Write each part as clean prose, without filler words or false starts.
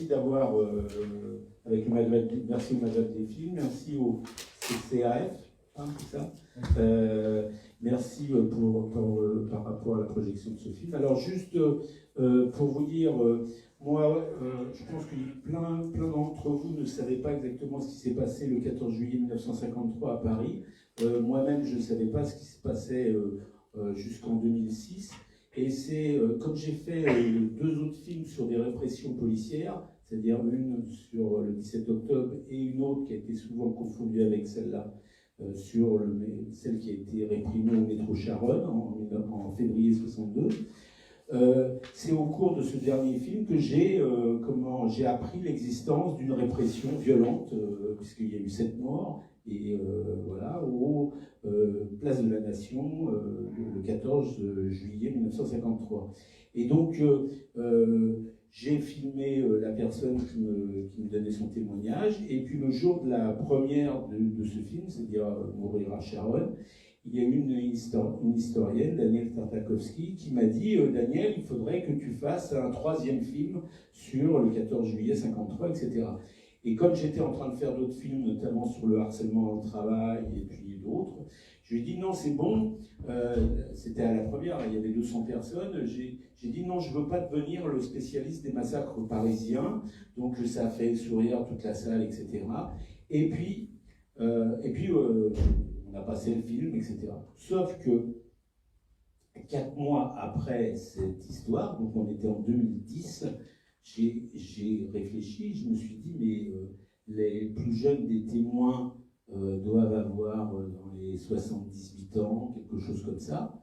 d'avoir, avec le Maghreb, merci au Maghreb des films, merci au CCAF, hein, c'est ça. Merci par rapport à la projection de ce film. Alors juste pour vous dire, moi je pense que plein d'entre vous ne savaient pas exactement ce qui s'est passé le 14 juillet 1953 à Paris. Moi-même je ne savais pas ce qui se passait jusqu'en 2006. Et c'est comme j'ai fait 2 autres films sur des répressions policières, c'est-à-dire une sur le 17 octobre et une autre qui a été souvent confondue avec celle-là, sur celle qui a été réprimée au métro Charonne en février 62. C'est au cours de ce dernier film que j'ai appris l'existence d'une répression violente, puisqu'il y a eu 7 morts, et voilà, aux Place de la Nation, le 14 juillet 1953. Et donc, j'ai filmé la personne qui me donnait son témoignage, et puis le jour de la première de ce film, c'est-à-dire Mourir à Charonne, il y a eu une historienne, Danielle Tartakovsky, qui m'a dit « Daniel, il faudrait que tu fasses un 3e film sur le 14 juillet 53, etc. » Et comme j'étais en train de faire d'autres films, notamment sur le harcèlement au travail et puis d'autres, je lui ai dit « Non, c'est bon. » C'était à la première, il y avait 200 personnes. J'ai dit « Non, je ne veux pas devenir le spécialiste des massacres parisiens. » Donc ça a fait sourire toute la salle, etc. Et puis on a passé le film, etc. Sauf que 4 mois après cette histoire, donc on était en 2010, j'ai réfléchi, je me suis dit, mais les plus jeunes des témoins doivent avoir dans les 78 ans, quelque chose comme ça.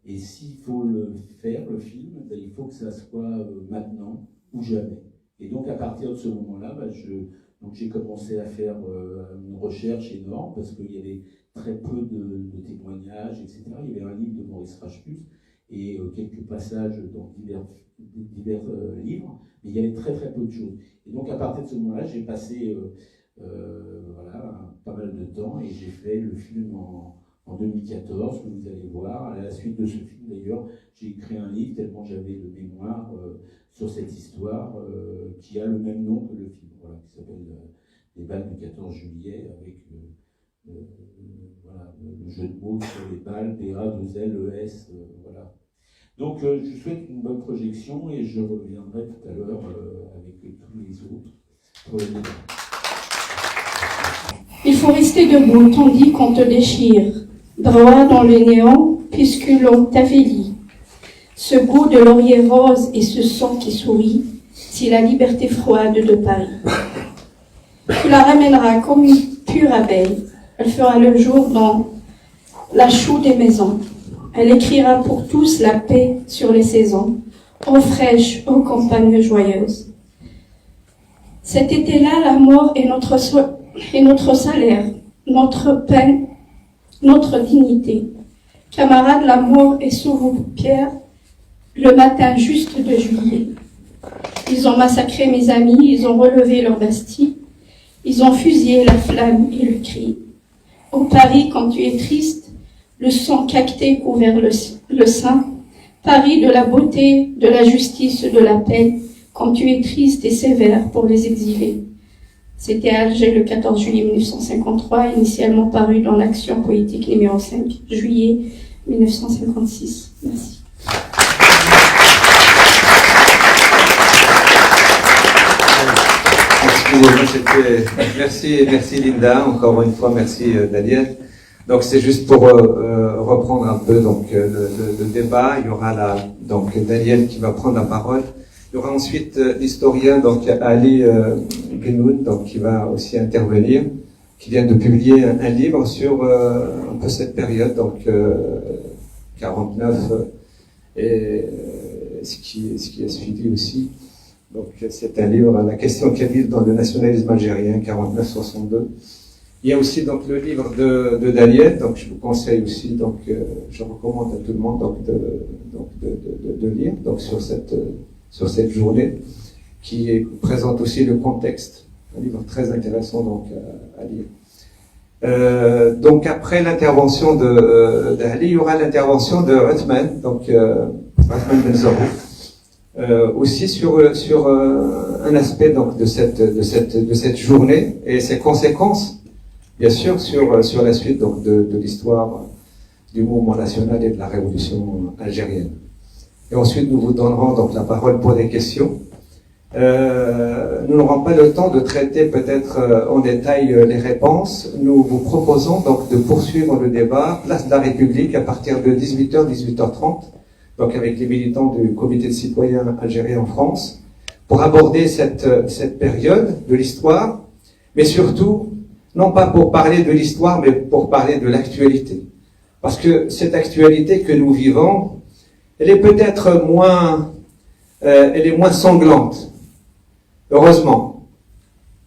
Et s'il faut le faire, le film, ben, il faut que ça soit maintenant ou jamais. Et donc à partir de ce moment-là, ben, j'ai commencé à faire une recherche énorme parce qu'il y avait très peu de témoignages, etc. Il y avait un livre de Maurice Rachepus et quelques passages dans divers livres, mais il y avait très peu de choses. Et donc à partir de ce moment-là, j'ai passé pas mal de temps et j'ai fait le film en 2014, que vous allez voir. À la suite de ce film, d'ailleurs, j'ai écrit un livre tellement j'avais de mémoire sur cette histoire qui a le même nom que le film, voilà, qui s'appelle Les balles du 14 juillet, avec le jeu de mots sur les balles, BA2LES, voilà. Donc je vous souhaite une bonne projection et je reviendrai tout à l'heure avec tous les autres pour le débat. Il faut rester debout tandis qu'on te déchire, droit dans le néant puisque l'on t'avélit. Ce goût de laurier rose et ce sang qui sourit, c'est la liberté froide de Paris. Tu la ramèneras comme une pure abeille. Elle fera le jour dans la choue des maisons. Elle écrira pour tous la paix sur les saisons, eau fraîche, aux campagnes joyeuses. Cet été-là, la mort est notre salaire, notre peine, notre dignité. Camarades, la mort est sous vos paupières le matin juste de juillet. Ils ont massacré mes amis, ils ont relevé leur Bastille, ils ont fusillé la flamme et le cri. Ô Paris, quand tu es triste, le sang cacté couvert le sein, Paris de la beauté, de la justice, de la paix, quand tu es triste et sévère pour les exilés. C'était à Alger le 14 juillet 1953, initialement paru dans l'Action poétique numéro 5, juillet 1956. Merci. Merci Linda, encore une fois merci Daniel. Donc c'est juste pour reprendre un peu donc le débat. Il y aura donc Daniel qui va prendre la parole. Il y aura ensuite l'historien donc Ali Genoud donc qui va aussi intervenir, qui vient de publier un livre sur un peu cette période donc 49 et ce qui a suivi aussi. Donc c'est un livre, La question kabyle dans le nationalisme algérien 49-62. Il y a aussi donc le livre de Daniel, donc je vous conseille aussi, donc je recommande à tout le monde donc de lire donc sur cette journée qui présente aussi le contexte, un livre très intéressant donc à lire. Donc après l'intervention d'Ali, il y aura l'intervention de Othman, donc Othman Ben Zarouk, aussi sur un aspect donc de cette journée et ses conséquences, bien sûr, sur la suite donc de l'histoire du mouvement national et de la révolution algérienne. Et ensuite, nous vous donnerons donc la parole pour des questions. Nous n'aurons pas le temps de traiter peut-être en détail les réponses. Nous vous proposons donc de poursuivre le débat Place de la République à partir de 18h, 18h30, donc avec les militants du Comité de citoyens algériens en France, pour aborder cette période de l'histoire, mais surtout, non pas pour parler de l'histoire, mais pour parler de l'actualité. Parce que cette actualité que nous vivons, elle est peut-être moins sanglante. Heureusement,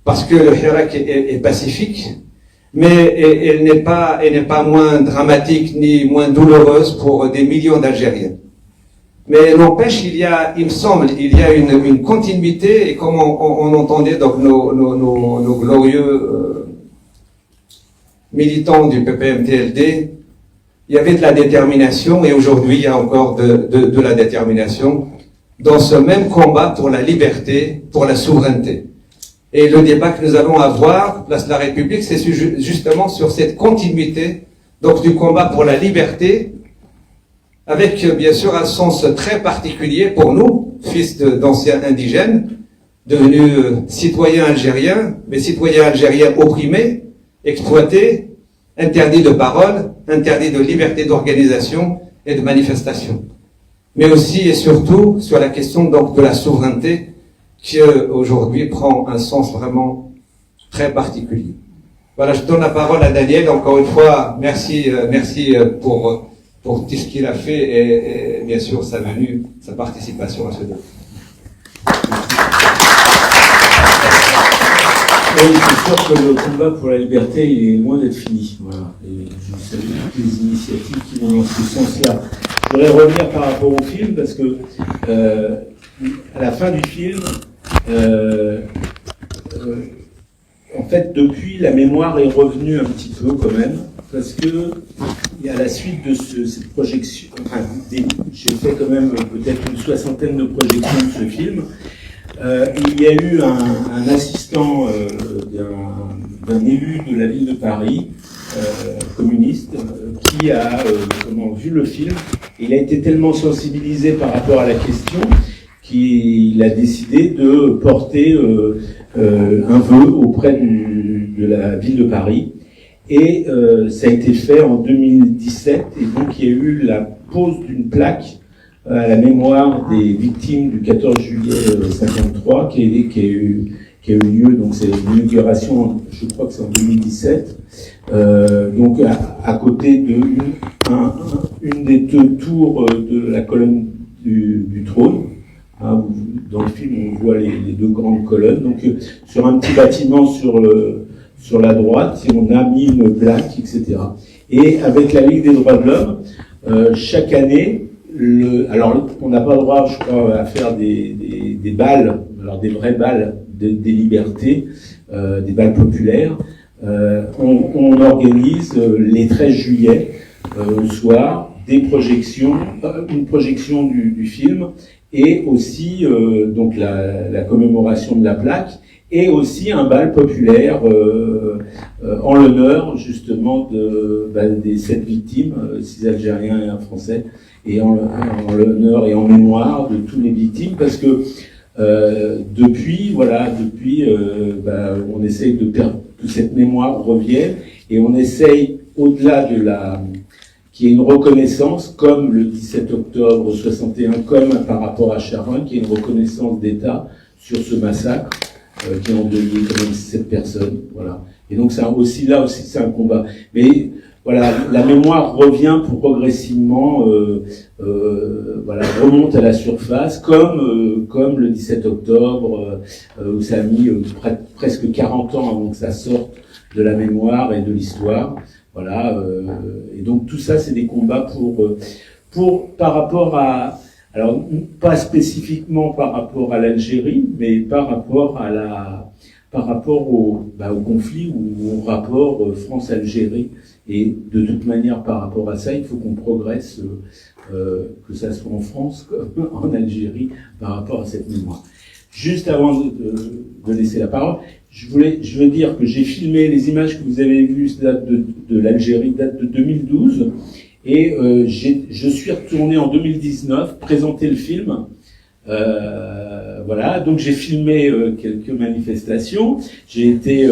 parce que le Hirak est pacifique, mais elle n'est pas moins dramatique ni moins douloureuse pour des millions d'Algériens. Mais n'empêche, il me semble, il y a une continuité, et comme on entendait donc nos glorieux militants du PPM-TLD, il y avait de la détermination, et aujourd'hui il y a encore de la détermination dans ce même combat pour la liberté, pour la souveraineté. Et le débat que nous allons avoir, Place de la République, c'est justement sur cette continuité donc du combat pour la liberté, avec bien sûr un sens très particulier pour nous, fils d'anciens indigènes, devenus citoyens algériens, mais citoyens algériens opprimés, exploités, interdits de parole, interdits de liberté d'organisation et de manifestation. Mais aussi et surtout sur la question donc de la souveraineté qui aujourd'hui prend un sens vraiment très particulier. Voilà, je donne la parole à Daniel. Encore une fois, merci pour tout ce qu'il a fait et bien sûr sa venue, sa participation à ce débat. Oui, c'est sûr que le combat pour la liberté, il est loin d'être fini. Voilà. Et je salue toutes les initiatives qui vont dans ce sens-là. Je voudrais revenir par rapport au film, parce que à la fin du film, en fait, depuis, la mémoire est revenue un petit peu quand même, parce que à la suite de cette projection, enfin, j'ai fait quand même peut-être une 60aine de projections de ce film. Il y a eu un assistant d'un élu de la ville de Paris, communiste, qui a vu le film. Il a été tellement sensibilisé par rapport à la question qu'il a décidé de porter un vœu auprès de la ville de Paris. Et ça a été fait en 2017, et donc il y a eu la pose d'une plaque à la mémoire des victimes du 14 juillet 53 qui a eu lieu, donc c'est l'inauguration, je crois que c'est en 2017, donc à côté de une des deux tours de la colonne du trône. Hein, dans le film, on voit les deux grandes colonnes. Donc sur un petit bâtiment sur la droite, on a mis une plaque, etc. Et avec la Ligue des droits de l'homme, chaque année, alors on n'a pas le droit, je crois, à faire des balles, alors des vraies balles des libertés, des balles populaires. On organise les 13 juillet au soir une projection du film, et aussi donc la commémoration de la plaque, et aussi un bal populaire en l'honneur justement des 7 victimes, 6 Algériens et un Français, et en l'honneur et en mémoire de toutes les victimes, parce que depuis, on essaye que cette mémoire revienne, et on essaye, au-delà qu'il y ait une reconnaissance, comme le 17 octobre 61, comme par rapport à Charin, qu'il y ait une reconnaissance d'État sur ce massacre, qui a endeuillé quand même 7 personnes, voilà. Et donc c'est un combat. Mais voilà, la mémoire revient progressivement, remonte à la surface, comme le 17 octobre, où ça a mis presque 40 ans avant que ça sorte de la mémoire et de l'histoire. Voilà, et donc tout ça, c'est des combats par rapport à, alors pas spécifiquement par rapport à l'Algérie, mais par rapport à par rapport au conflit ou au rapport France-Algérie. Et de toute manière, par rapport à ça, il faut qu'on progresse, que ça soit en France comme en Algérie, par rapport à cette mémoire. Juste avant de laisser la parole, je veux dire que j'ai filmé les images que vous avez vues, datent de l'Algérie, datent de 2012, et je suis retourné en 2019 présenter le film. Voilà, donc j'ai filmé quelques manifestations. J'ai été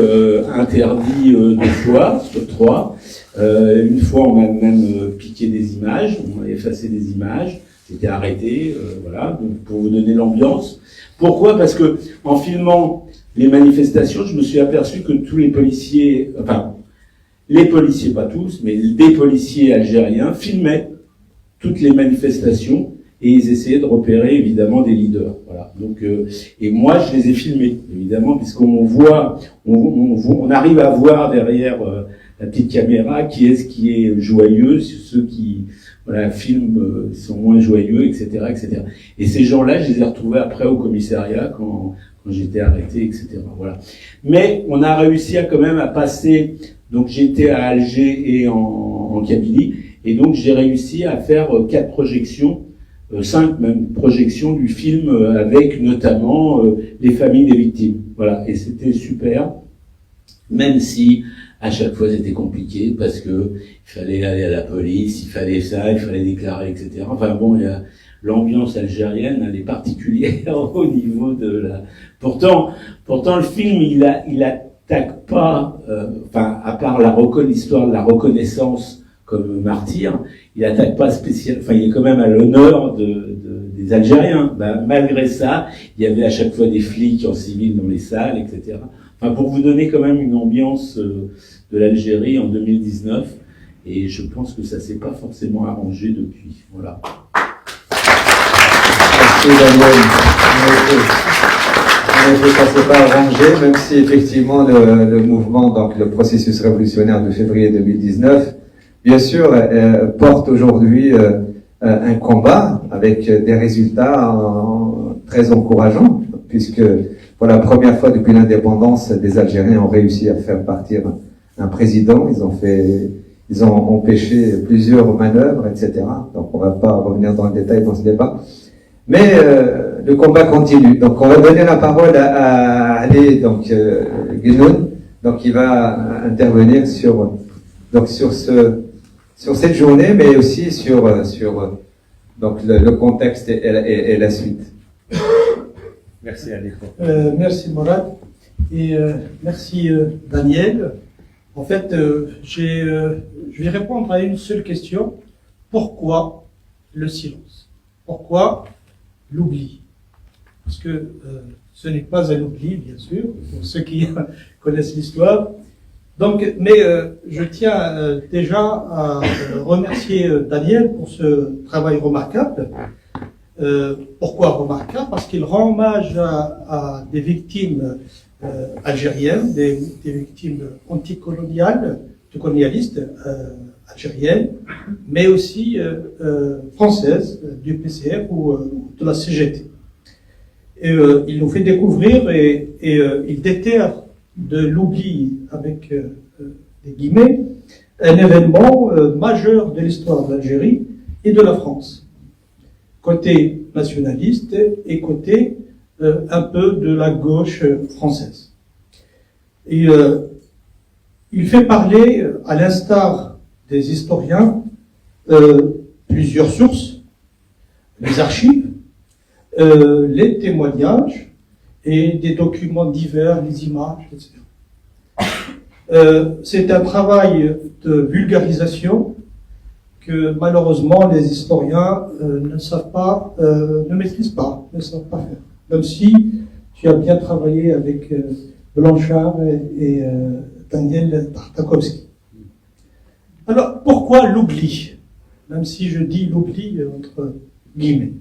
interdit 2 fois sur 3. Une fois, on m'a même piqué des images, on m'a effacé des images. J'étais arrêté, voilà, donc pour vous donner l'ambiance. Pourquoi ? Parce que en filmant les manifestations, je me suis aperçu que tous les policiers, enfin, les policiers, pas tous, mais des policiers algériens filmaient toutes les manifestations et ils essayaient de repérer évidemment des leaders. Voilà. Donc, et moi, je les ai filmés, évidemment, puisqu'on voit, on arrive à voir derrière la petite caméra qui est joyeux, ceux qui filment sont moins joyeux, etc., etc. Et ces gens-là, je les ai retrouvés après au commissariat quand j'étais arrêté, etc. Voilà. Mais on a réussi quand même à passer. Donc j'étais à Alger et en Kabylie, et donc j'ai réussi à faire 4 projections, 5 même projections du film avec notamment les familles des victimes. Voilà, et c'était super, même si à chaque fois c'était compliqué parce que il fallait aller à la police, il fallait ça, il fallait déclarer, etc. Enfin bon, il y a l'ambiance algérienne, elle est particulière au niveau de la. Pourtant le film il attaque pas, à part l'histoire de la reconnaissance comme martyr, il attaque pas spécialement. Enfin, il est quand même à l'honneur des Algériens. Malgré ça, il y avait à chaque fois des flics en civil dans les salles, etc. Enfin, pour vous donner quand même une ambiance de l'Algérie en 2019, et je pense que ça s'est pas forcément arrangé depuis. Voilà. Merci Daniel. En effet, ça s'est pas arrangé, même si effectivement le mouvement, donc le processus révolutionnaire de février 2019, bien sûr, porte aujourd'hui un combat avec des résultats très encourageants, puisque pour la première fois depuis l'indépendance, les Algériens ont réussi à faire partir un président. Ils ont empêché plusieurs manœuvres, etc. Donc on va pas revenir dans le détail dans ce débat. Mais le combat continue. Donc on va donner la parole à Ali Guenoun, donc qui va intervenir sur cette journée, mais aussi sur le contexte et la suite. Merci Ali. Merci Morad et merci Daniel. En fait, je vais répondre à une seule question. Pourquoi le silence ? Pourquoi l'oubli ? Parce que ce n'est pas un oubli, bien sûr, pour ceux qui connaissent l'histoire. Donc, mais je tiens déjà à remercier Daniel pour ce travail remarquable. Pourquoi remarquable ? Parce qu'il rend hommage à des victimes algériennes, des victimes anticolonialistes algériennes, mais aussi françaises, du PCR ou de la CGT. Et il nous fait découvrir et il déterre de l'oubli avec des guillemets un événement majeur de l'histoire d'Algérie et de la France, côté nationaliste et côté un peu de la gauche française. Et il fait parler, à l'instar des historiens, plusieurs sources, les archives, les témoignages et des documents divers, les images, etc. C'est un travail de vulgarisation que malheureusement les historiens ne savent pas, ne maîtrisent pas, ne savent pas faire. Même si tu as bien travaillé avec Blanchard et Daniel Tartakovsky. Alors, pourquoi l'oubli ? Même si je dis l'oubli entre guillemets.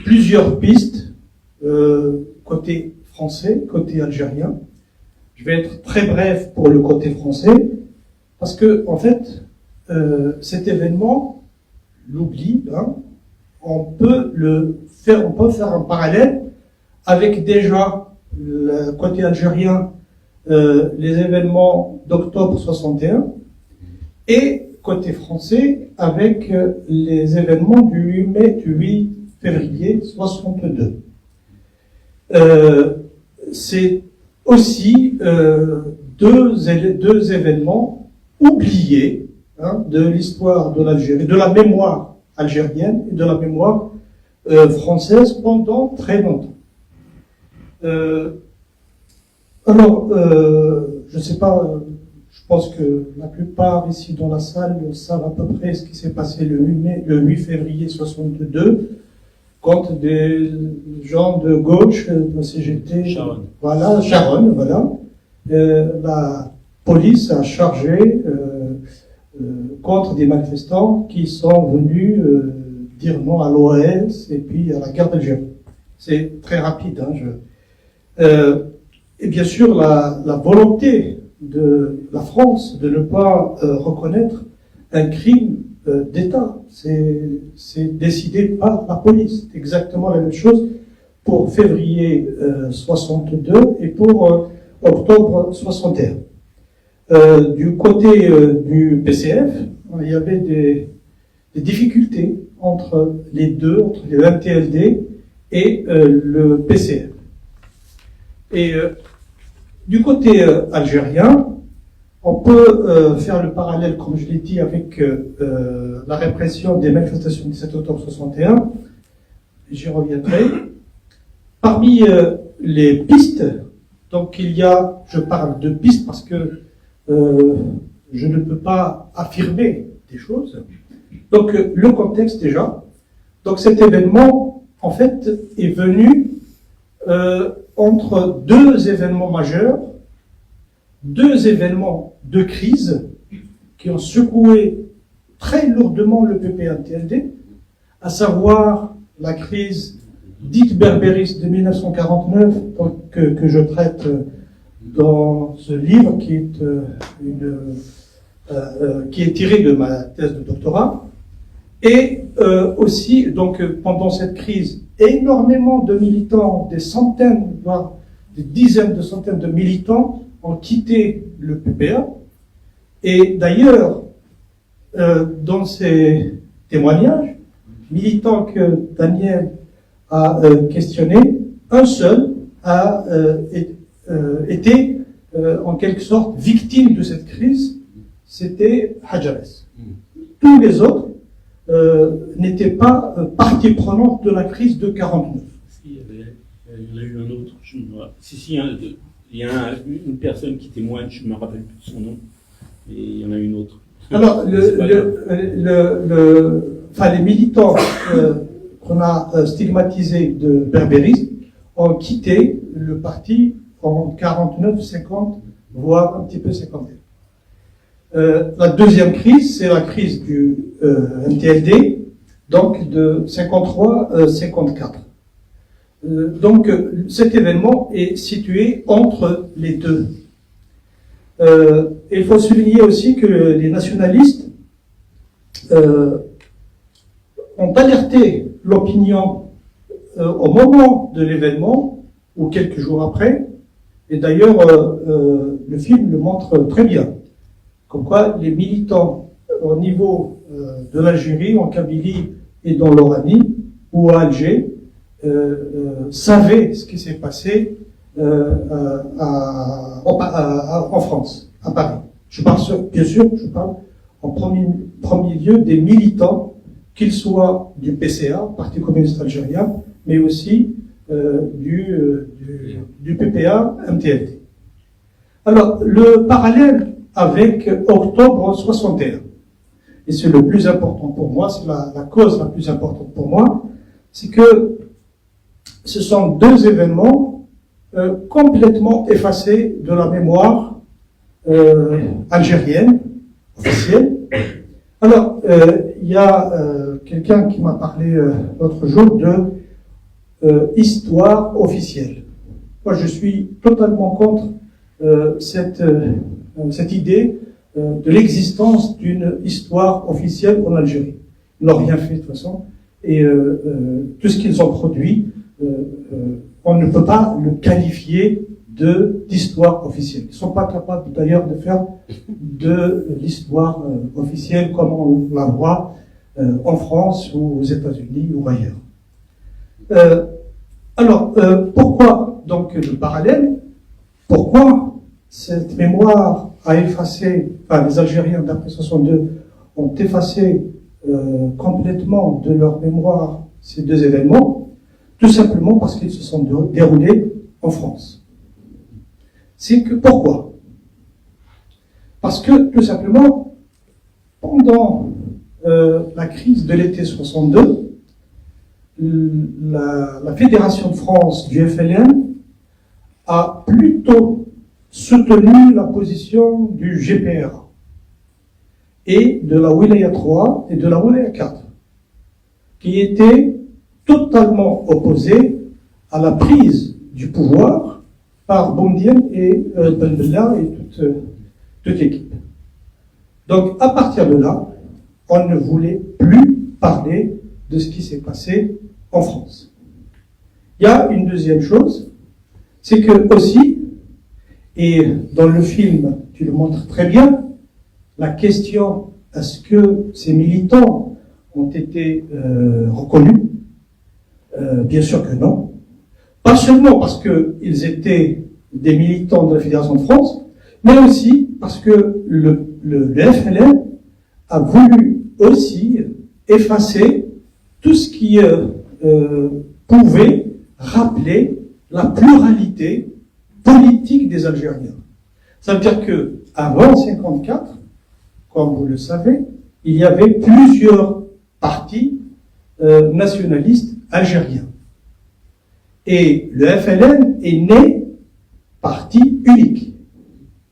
Plusieurs pistes, côté français, côté algérien. Je vais être très bref pour le côté français, parce que, en fait, cet événement, l'oubli, on peut faire un parallèle avec déjà le côté algérien, les événements d'octobre 61, et côté français, avec les événements du 8 mai, du 8 février 62. C'est aussi deux événements oubliés de l'histoire de l'Algérie, de la mémoire algérienne et de la mémoire française pendant très longtemps. Alors, je ne sais pas, je pense que la plupart ici dans la salle savent à peu près ce qui s'est passé le 8 février 62, quand des gens de gauche, de la CGT, Sharon, voilà, la police a chargé contre des manifestants qui sont venus dire non à l'OAS et puis à la guerre d'Algérie. C'est très rapide. Et bien sûr, la volonté de la France de ne pas reconnaître un crime d'État, c'est décidé par la police. C'est exactement la même chose pour février 62 et pour octobre 61. Du côté du PCF, il y avait des difficultés entre les deux, entre le MTLD et le PCF. Et du côté algérien, on peut faire le parallèle, comme je l'ai dit, avec la répression des manifestations du 17 octobre 61. J'y reviendrai. Parmi les pistes, donc il y a, je parle de pistes parce que je ne peux pas affirmer des choses. Donc le contexte déjà. Donc cet événement, en fait, est venu entre deux événements majeurs, deux événements de crise qui ont secoué très lourdement le PPA-MTLD, à savoir la crise dite berbériste de 1949, donc, que je traite dans ce livre qui est tiré de ma thèse de doctorat, et aussi, donc, pendant cette crise, énormément de militants, des centaines, voire des dizaines de centaines de militants ont quitté le PPA. Et d'ailleurs, dans ces témoignages, militants que Daniel a questionnés, un seul a été en quelque sorte victime de cette crise, c'était Hadjares. Tous les autres n'étaient pas partie prenante de la crise de 49. Il y en a eu un autre. Il y a une personne qui témoigne, je ne me rappelle plus de son nom, mais il y en a une autre. Alors, les militants qu'on a stigmatisés de berbérisme ont quitté le parti en 49, 50, voire un petit peu 51. La deuxième crise, c'est la crise du MTLD, donc de 53-54. Donc cet événement est situé entre les deux. Il faut souligner aussi que les nationalistes ont alerté l'opinion au moment de l'événement ou quelques jours après, et d'ailleurs le film le montre très bien, comme quoi les militants au niveau de l'Algérie, en Kabylie et dans l'Oranie ou à Alger savaient ce qui s'est passé en France, à Paris. Bien sûr, je parle en premier lieu des militants, qu'ils soient du PCA, Parti communiste algérien, mais aussi du PPA MTLD. Alors, le parallèle avec octobre 61, et c'est le plus important pour moi, c'est la cause la plus importante pour moi, c'est que ce sont deux événements complètement effacés de la mémoire algérienne, officielle. Alors, il y a quelqu'un qui m'a parlé l'autre jour de histoire officielle. Moi, je suis totalement contre cette idée de l'existence d'une histoire officielle en Algérie. Ils n'ont rien fait de toute façon, et tout ce qu'ils ont produit on ne peut pas le qualifier d'histoire officielle. Ils ne sont pas capables d'ailleurs de faire de l'histoire officielle comme on la voit en France ou aux États-Unis ou ailleurs. Pourquoi donc le parallèle? Pourquoi cette mémoire a effacé, les Algériens d'après 62 ont effacé complètement de leur mémoire ces deux événements? Tout simplement parce qu'ils se sont déroulés en France. C'est que pourquoi? Parce que tout simplement, pendant la crise de l'été 62, la Fédération de France du FLN a plutôt soutenu la position du GPRA et de la Wilaya 3 et de la Wilaya 4, qui étaient totalement opposés à la prise du pouvoir par Boumedienne et Ben Bella et toute l'équipe. Donc, à partir de là, on ne voulait plus parler de ce qui s'est passé en France. Il y a une deuxième chose, c'est que aussi, et dans le film, tu le montres très bien, la question, est-ce que ces militants ont été reconnus? Bien sûr que non. Pas seulement parce qu'ils étaient des militants de la Fédération de France, mais aussi parce que le FLN a voulu aussi effacer tout ce qui pouvait rappeler la pluralité politique des Algériens. Ça veut dire que avant 1954, comme vous le savez, il y avait plusieurs partis nationalistes algériens. Et le FLN est né parti unique.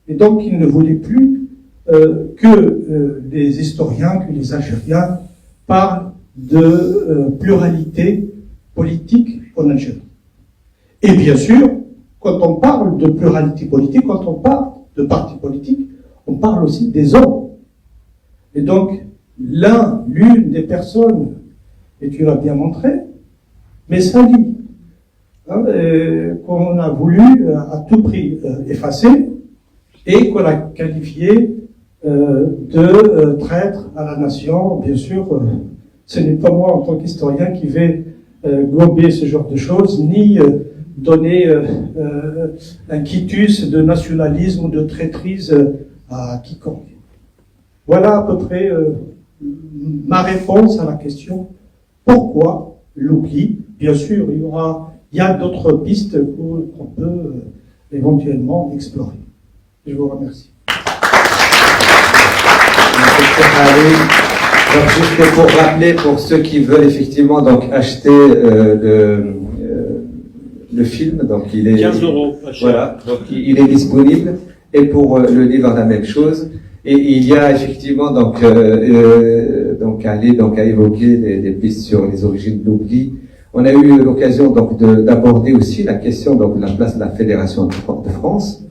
Et donc il ne voulait plus que les historiens, que les Algériens parlent de pluralité politique en Algérie. Et bien sûr, quand on parle de pluralité politique, quand on parle de parti politique, on parle aussi des hommes. Et donc, l'une des personnes, et tu l'as bien montré, Messali, qu'on a voulu à tout prix effacer et qu'on a qualifié de traître à la nation. Bien sûr, ce n'est pas moi en tant qu'historien qui vais gober ce genre de choses, ni donner un quitus de nationalisme ou de traîtrise à quiconque. Voilà à peu près ma réponse à la question pourquoi l'oubli. Bien sûr, il y a d'autres pistes qu'on peut éventuellement explorer. Je vous remercie. Donc, juste pour rappeler, pour ceux qui veulent effectivement donc acheter le film, donc il est 15 €. Voilà, donc il est disponible. Et pour le livre, la même chose. Et il y a effectivement donc Ali a évoqué des pistes sur les origines de l'oubli. On a eu l'occasion donc d'aborder aussi la question donc de la place de la Fédération de France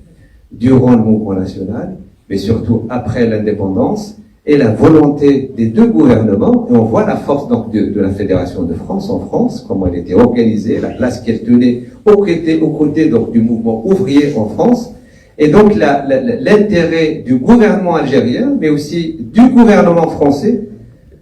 durant le mouvement national, mais surtout après l'indépendance, et la volonté des deux gouvernements. Et on voit la force donc de la Fédération de France en France, comment elle était organisée, la place qu'elle tenait aux côtés donc du mouvement ouvrier en France. Et donc l'intérêt du gouvernement algérien, mais aussi du gouvernement français,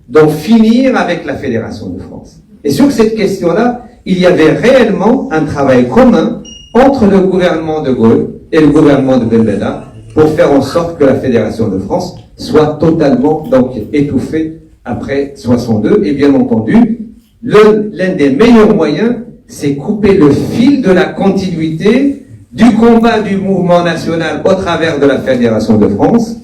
d'en finir avec la Fédération de France. Et sur cette question-là, il y avait réellement un travail commun entre le gouvernement de Gaulle et le gouvernement de Ben Bella pour faire en sorte que la Fédération de France soit totalement donc étouffée après 62. Et bien entendu, l'un des meilleurs moyens, c'est couper le fil de la continuité du combat du mouvement national au travers de la Fédération de France,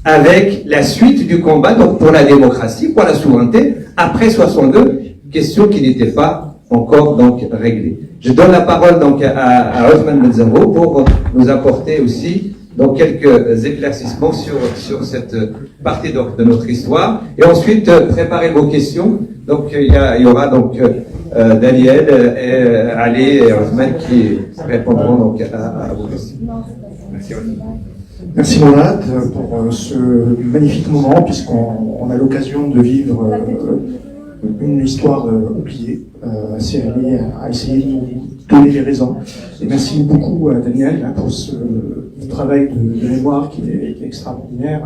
avec la suite du combat donc pour la démocratie, pour la souveraineté, après 62, question qui n'était pas encore donc réglée. Je donne la parole donc à Othman Benzavo pour nous apporter aussi donc quelques éclaircissements sur cette partie donc de notre histoire, et ensuite préparez vos questions. Donc il y aura donc Daniel, Ali et Othman qui répondront donc à vos questions. Merci. Merci Mourad pour ce magnifique moment, puisqu'on a l'occasion de vivre une histoire oubliée, CRI a essayé de nous donner les raisons. Et merci beaucoup à Daniel pour ce travail de mémoire qui est extraordinaire,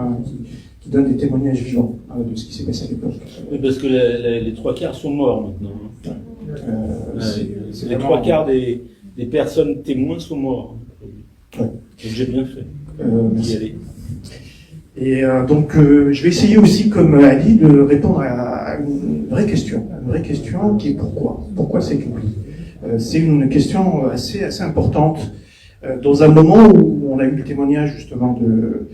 qui donne des témoignages vivants de ce qui s'est passé à l'époque. Oui, parce que les trois quarts sont morts maintenant. Les vraiment... trois quarts des personnes témoins sont morts. Ouais. Donc j'ai bien fait d'y aller. Et donc, je vais essayer aussi, comme Ali, de répondre à une vraie question qui est pourquoi. Pourquoi c'est oubli? C'est une question assez importante. Dans un moment où on a eu le témoignage justement de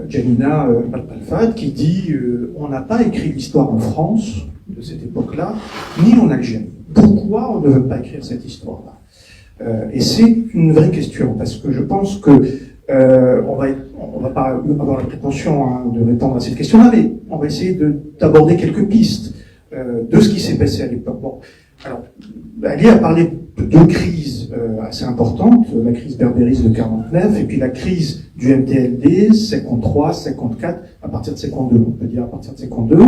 Janina Balfad qui dit on n'a pas écrit l'histoire en France de cette époque-là, ni en Algérie. Pourquoi on ne veut pas écrire cette histoire-là? Et c'est une vraie question, parce que je pense que on va pas avoir la prétention de répondre à cette question-là, mais on va essayer d'aborder quelques pistes de ce qui s'est passé à l'époque. Bon, alors, Ali a parlé de deux crises assez importantes, la crise berbériste de 49 et puis la crise du MTLD, 53, 54, à partir de 52, on peut dire à partir de 52.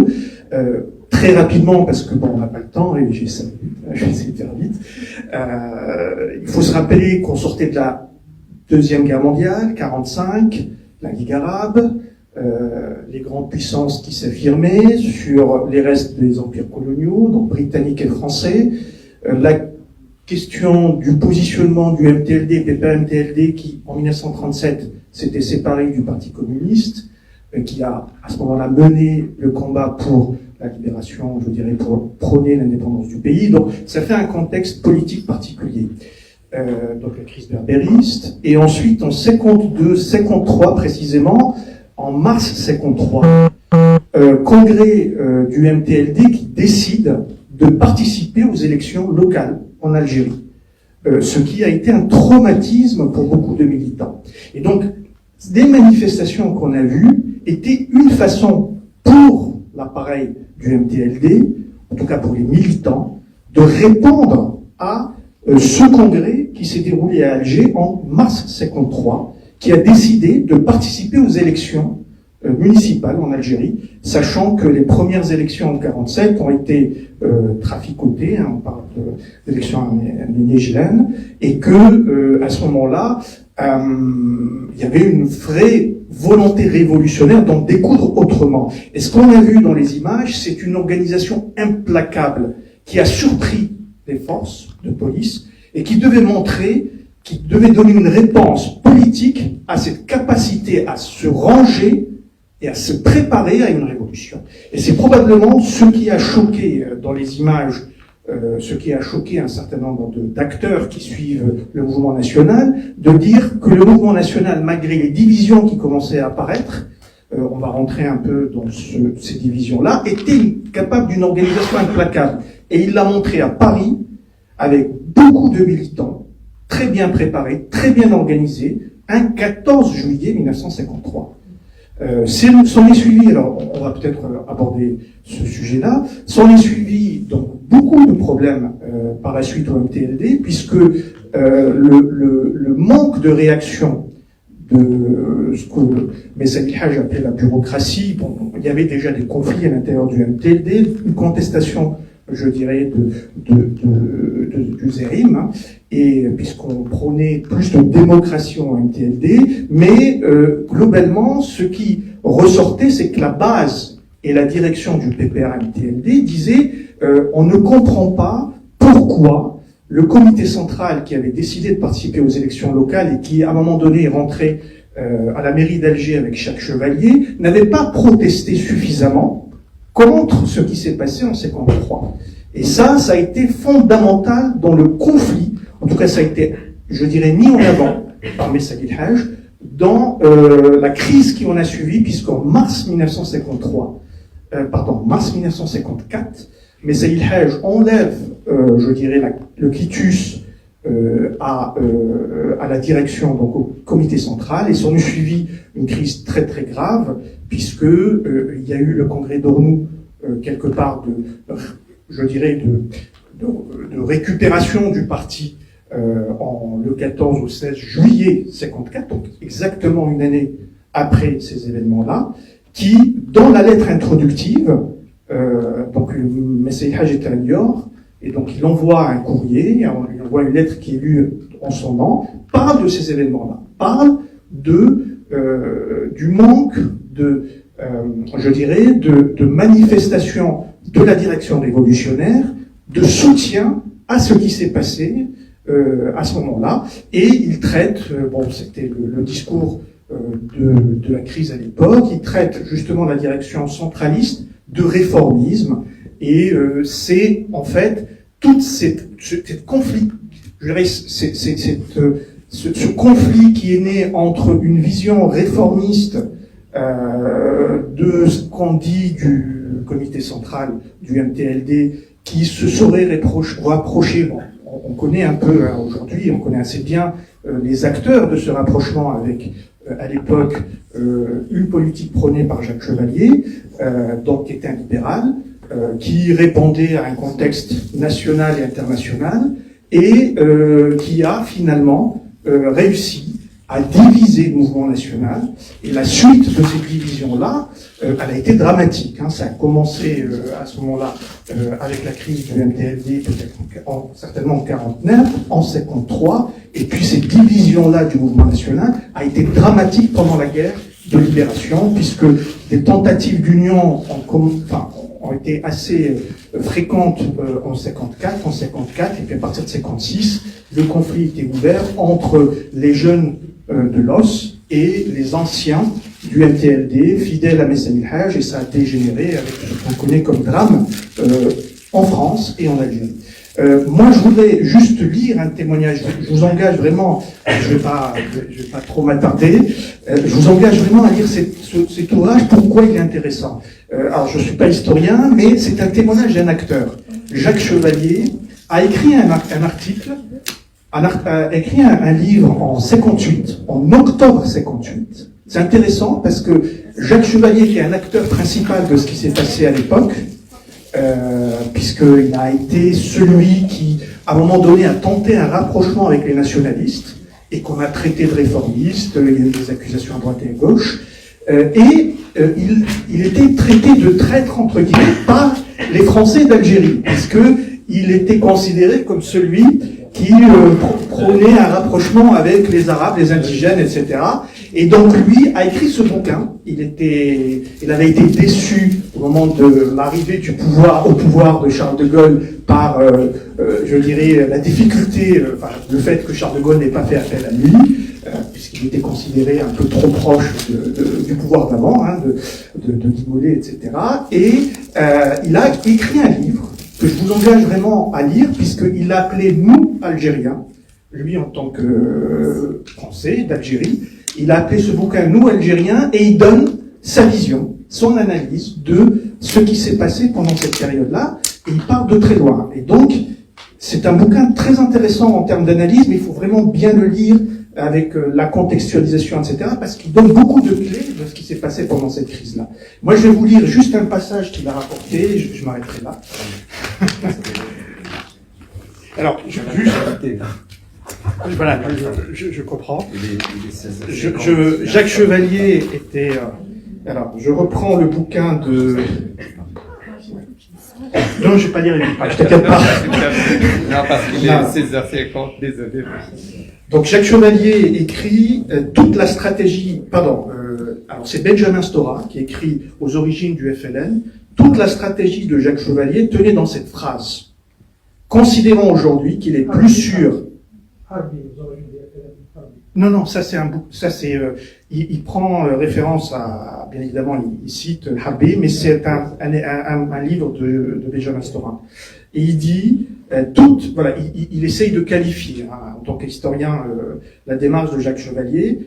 Très rapidement, parce que bon, on n'a pas le temps, et je vais essayer de faire vite. Il faut se rappeler qu'on sortait de la Deuxième Guerre mondiale, 45, la Ligue arabe, les grandes puissances qui s'affirmaient sur les restes des empires coloniaux, donc britanniques et français, la question du positionnement du MTLD, PPA-MTLD, qui en 1937 s'était séparé du Parti communiste, qui a à ce moment-là mené le combat pour la libération, je dirais, pour prôner l'indépendance du pays. Donc ça fait un contexte politique particulier. Donc la crise berbériste, et ensuite en 52, 53 précisément, en mars 53, congrès du MTLD qui décide de participer aux élections locales en Algérie, ce qui a été un traumatisme pour beaucoup de militants. Et donc, des manifestations qu'on a vues étaient une façon pour l'appareil du MTLD, en tout cas pour les militants, de répondre à ce congrès qui s'est déroulé à Alger en mars 53, qui a décidé de participer aux élections municipales en Algérie, sachant que les premières élections en 47 ont été traficotées, on parle d'élections aménégelaines, et que à ce moment-là, il y avait une vraie volonté révolutionnaire d'en découdre autrement. Et ce qu'on a vu dans les images, c'est une organisation implacable qui a surpris les forces de police et qui devait montrer, qui devait donner une réponse politique à cette capacité à se ranger et à se préparer à une révolution. Et c'est probablement ce qui a choqué dans les images, ce qui a choqué un certain nombre d'acteurs qui suivent le mouvement national, de dire que le mouvement national, malgré les divisions qui commençaient à apparaître, on va rentrer un peu dans ces divisions-là, était capable d'une organisation implacable. Et il l'a montré à Paris, avec beaucoup de militants, très bien préparés, très bien organisés, un 14 juillet 1953. S'en est suivi, alors on va peut-être aborder ce sujet-là, s'en est suivi donc beaucoup de problèmes par la suite au MTLD, puisque le manque de réaction de ce que Messabi Haj appelait la bureaucratie, bon, il y avait déjà des conflits à l'intérieur du MTLD, une contestation, je dirais, du Zérim, hein, et puisqu'on prônait plus de démocratie en MTLD, mais globalement, ce qui ressortait, c'est que la base et la direction du PPR-MTLD disaient on ne comprend pas pourquoi le comité central qui avait décidé de participer aux élections locales et qui, à un moment donné, est rentré à la mairie d'Alger avec chaque chevalier, n'avait pas protesté suffisamment contre ce qui s'est passé en 53. Et ça a été fondamental dans le conflit, en tout cas ça a été, je dirais, mis en avant par Messabi Haj dans la crise qui en a suivi, puisqu'en mars 1954, Messabi Haj enlève, je dirais, le quitus à la direction, donc au comité central, et s'en est suivi une crise très très grave, puisque il y a eu le congrès d'Ornou quelque part je dirais de récupération du parti le 14 au 16 juillet 54, donc exactement une année après ces événements-là, qui, dans la lettre introductive, donc le Messaïd Hajj était à Niort, et donc il envoie un courrier, il envoie une lettre qui est lue en son nom, parle de ces événements-là, parle du manque je dirais, de manifestation de la direction révolutionnaire, de soutien à ce qui s'est passé à ce moment-là, et il traite, c'était le discours de la crise à l'époque, il traite justement la direction centraliste de réformisme, et c'est en fait toute cette conflit, je dirais, ce conflit qui est né entre une vision réformiste de ce qu'on dit du comité central du MTLD, qui se serait rapproché. Bon, on connaît un peu aujourd'hui, on connaît assez bien les acteurs de ce rapprochement avec, à l'époque, une politique prônée par Jacques Chevalier, donc qui était un libéral, qui répondait à un contexte national et international, et qui a finalement réussi à diviser le mouvement national. Et la suite de cette division-là, elle a été dramatique. Ça a commencé à ce moment-là avec la crise du MTLD, certainement en 49, en 53, et puis cette division-là du mouvement national a été dramatique pendant la guerre de libération, puisque des tentatives d'union ont été assez fréquentes en 54, et puis à partir de 56, le conflit était ouvert entre les jeunes de l'OS et les anciens du MTLD, fidèles à Messaïd Hajj, et ça a dégénéré avec ce qu'on connaît comme drame en France et en Algérie. Moi, je voudrais juste lire un témoignage. Je vous engage vraiment, je vais pas trop m'attarder, je vous engage vraiment à lire cet ouvrage. Pourquoi il est intéressant? Alors, je suis pas historien, mais c'est un témoignage d'un acteur. Jacques Chevalier a écrit un article, a écrit un livre en 58, en octobre 58. C'est intéressant parce que Jacques Chevalier, qui est un acteur principal de ce qui s'est passé à l'époque, puisqu'il a été celui qui, à un moment donné, a tenté un rapprochement avec les nationalistes, et qu'on a traité de réformiste, il y a eu des accusations à droite et à gauche, il était traité de traître, entre guillemets, par les Français d'Algérie, parce que il était considéré comme celui qui prônait un rapprochement avec les Arabes, les indigènes, etc. Et donc lui a écrit ce bouquin. Il avait été déçu au moment de l'arrivée au pouvoir de Charles de Gaulle par, je dirais, la difficulté, le fait que Charles de Gaulle n'ait pas fait appel à lui, puisqu'il était considéré un peu trop proche du pouvoir d'avant, de Guy Mollet, etc. Et il a écrit un livre que je vous engage vraiment à lire, puisqu'il l'appelait Nous, Algériens, lui en tant que Français d'Algérie, il a appelé ce bouquin Nous, Algériens, et il donne sa vision, son analyse de ce qui s'est passé pendant cette période-là, et il part de très loin. Et donc, c'est un bouquin très intéressant en termes d'analyse, mais il faut vraiment bien le lire avec la contextualisation, etc., parce qu'il donne beaucoup de clés de ce qui s'est passé pendant cette crise-là. Moi, je vais vous lire juste un passage qu'il a rapporté, je m'arrêterai là. Alors, voilà, je comprends. Jacques Chevalier était... alors, je reprends le bouquin de... Non, je ne vais pas lire les pages, t'inquiète pas. Non, parce qu'il est 16h50, désolé. Donc Jacques Chevalier écrit toute la stratégie, alors c'est Benjamin Stora qui écrit aux origines du FLN, toute la stratégie de Jacques Chevalier tenait dans cette phrase. Considérons aujourd'hui qu'il est plus sûr. Non, ça c'est il prend référence à, bien évidemment, il cite Harbi, mais c'est un livre de Benjamin Stora. Et il dit, il essaye de qualifier, en tant qu'historien, la démarche de Jacques Chevalier.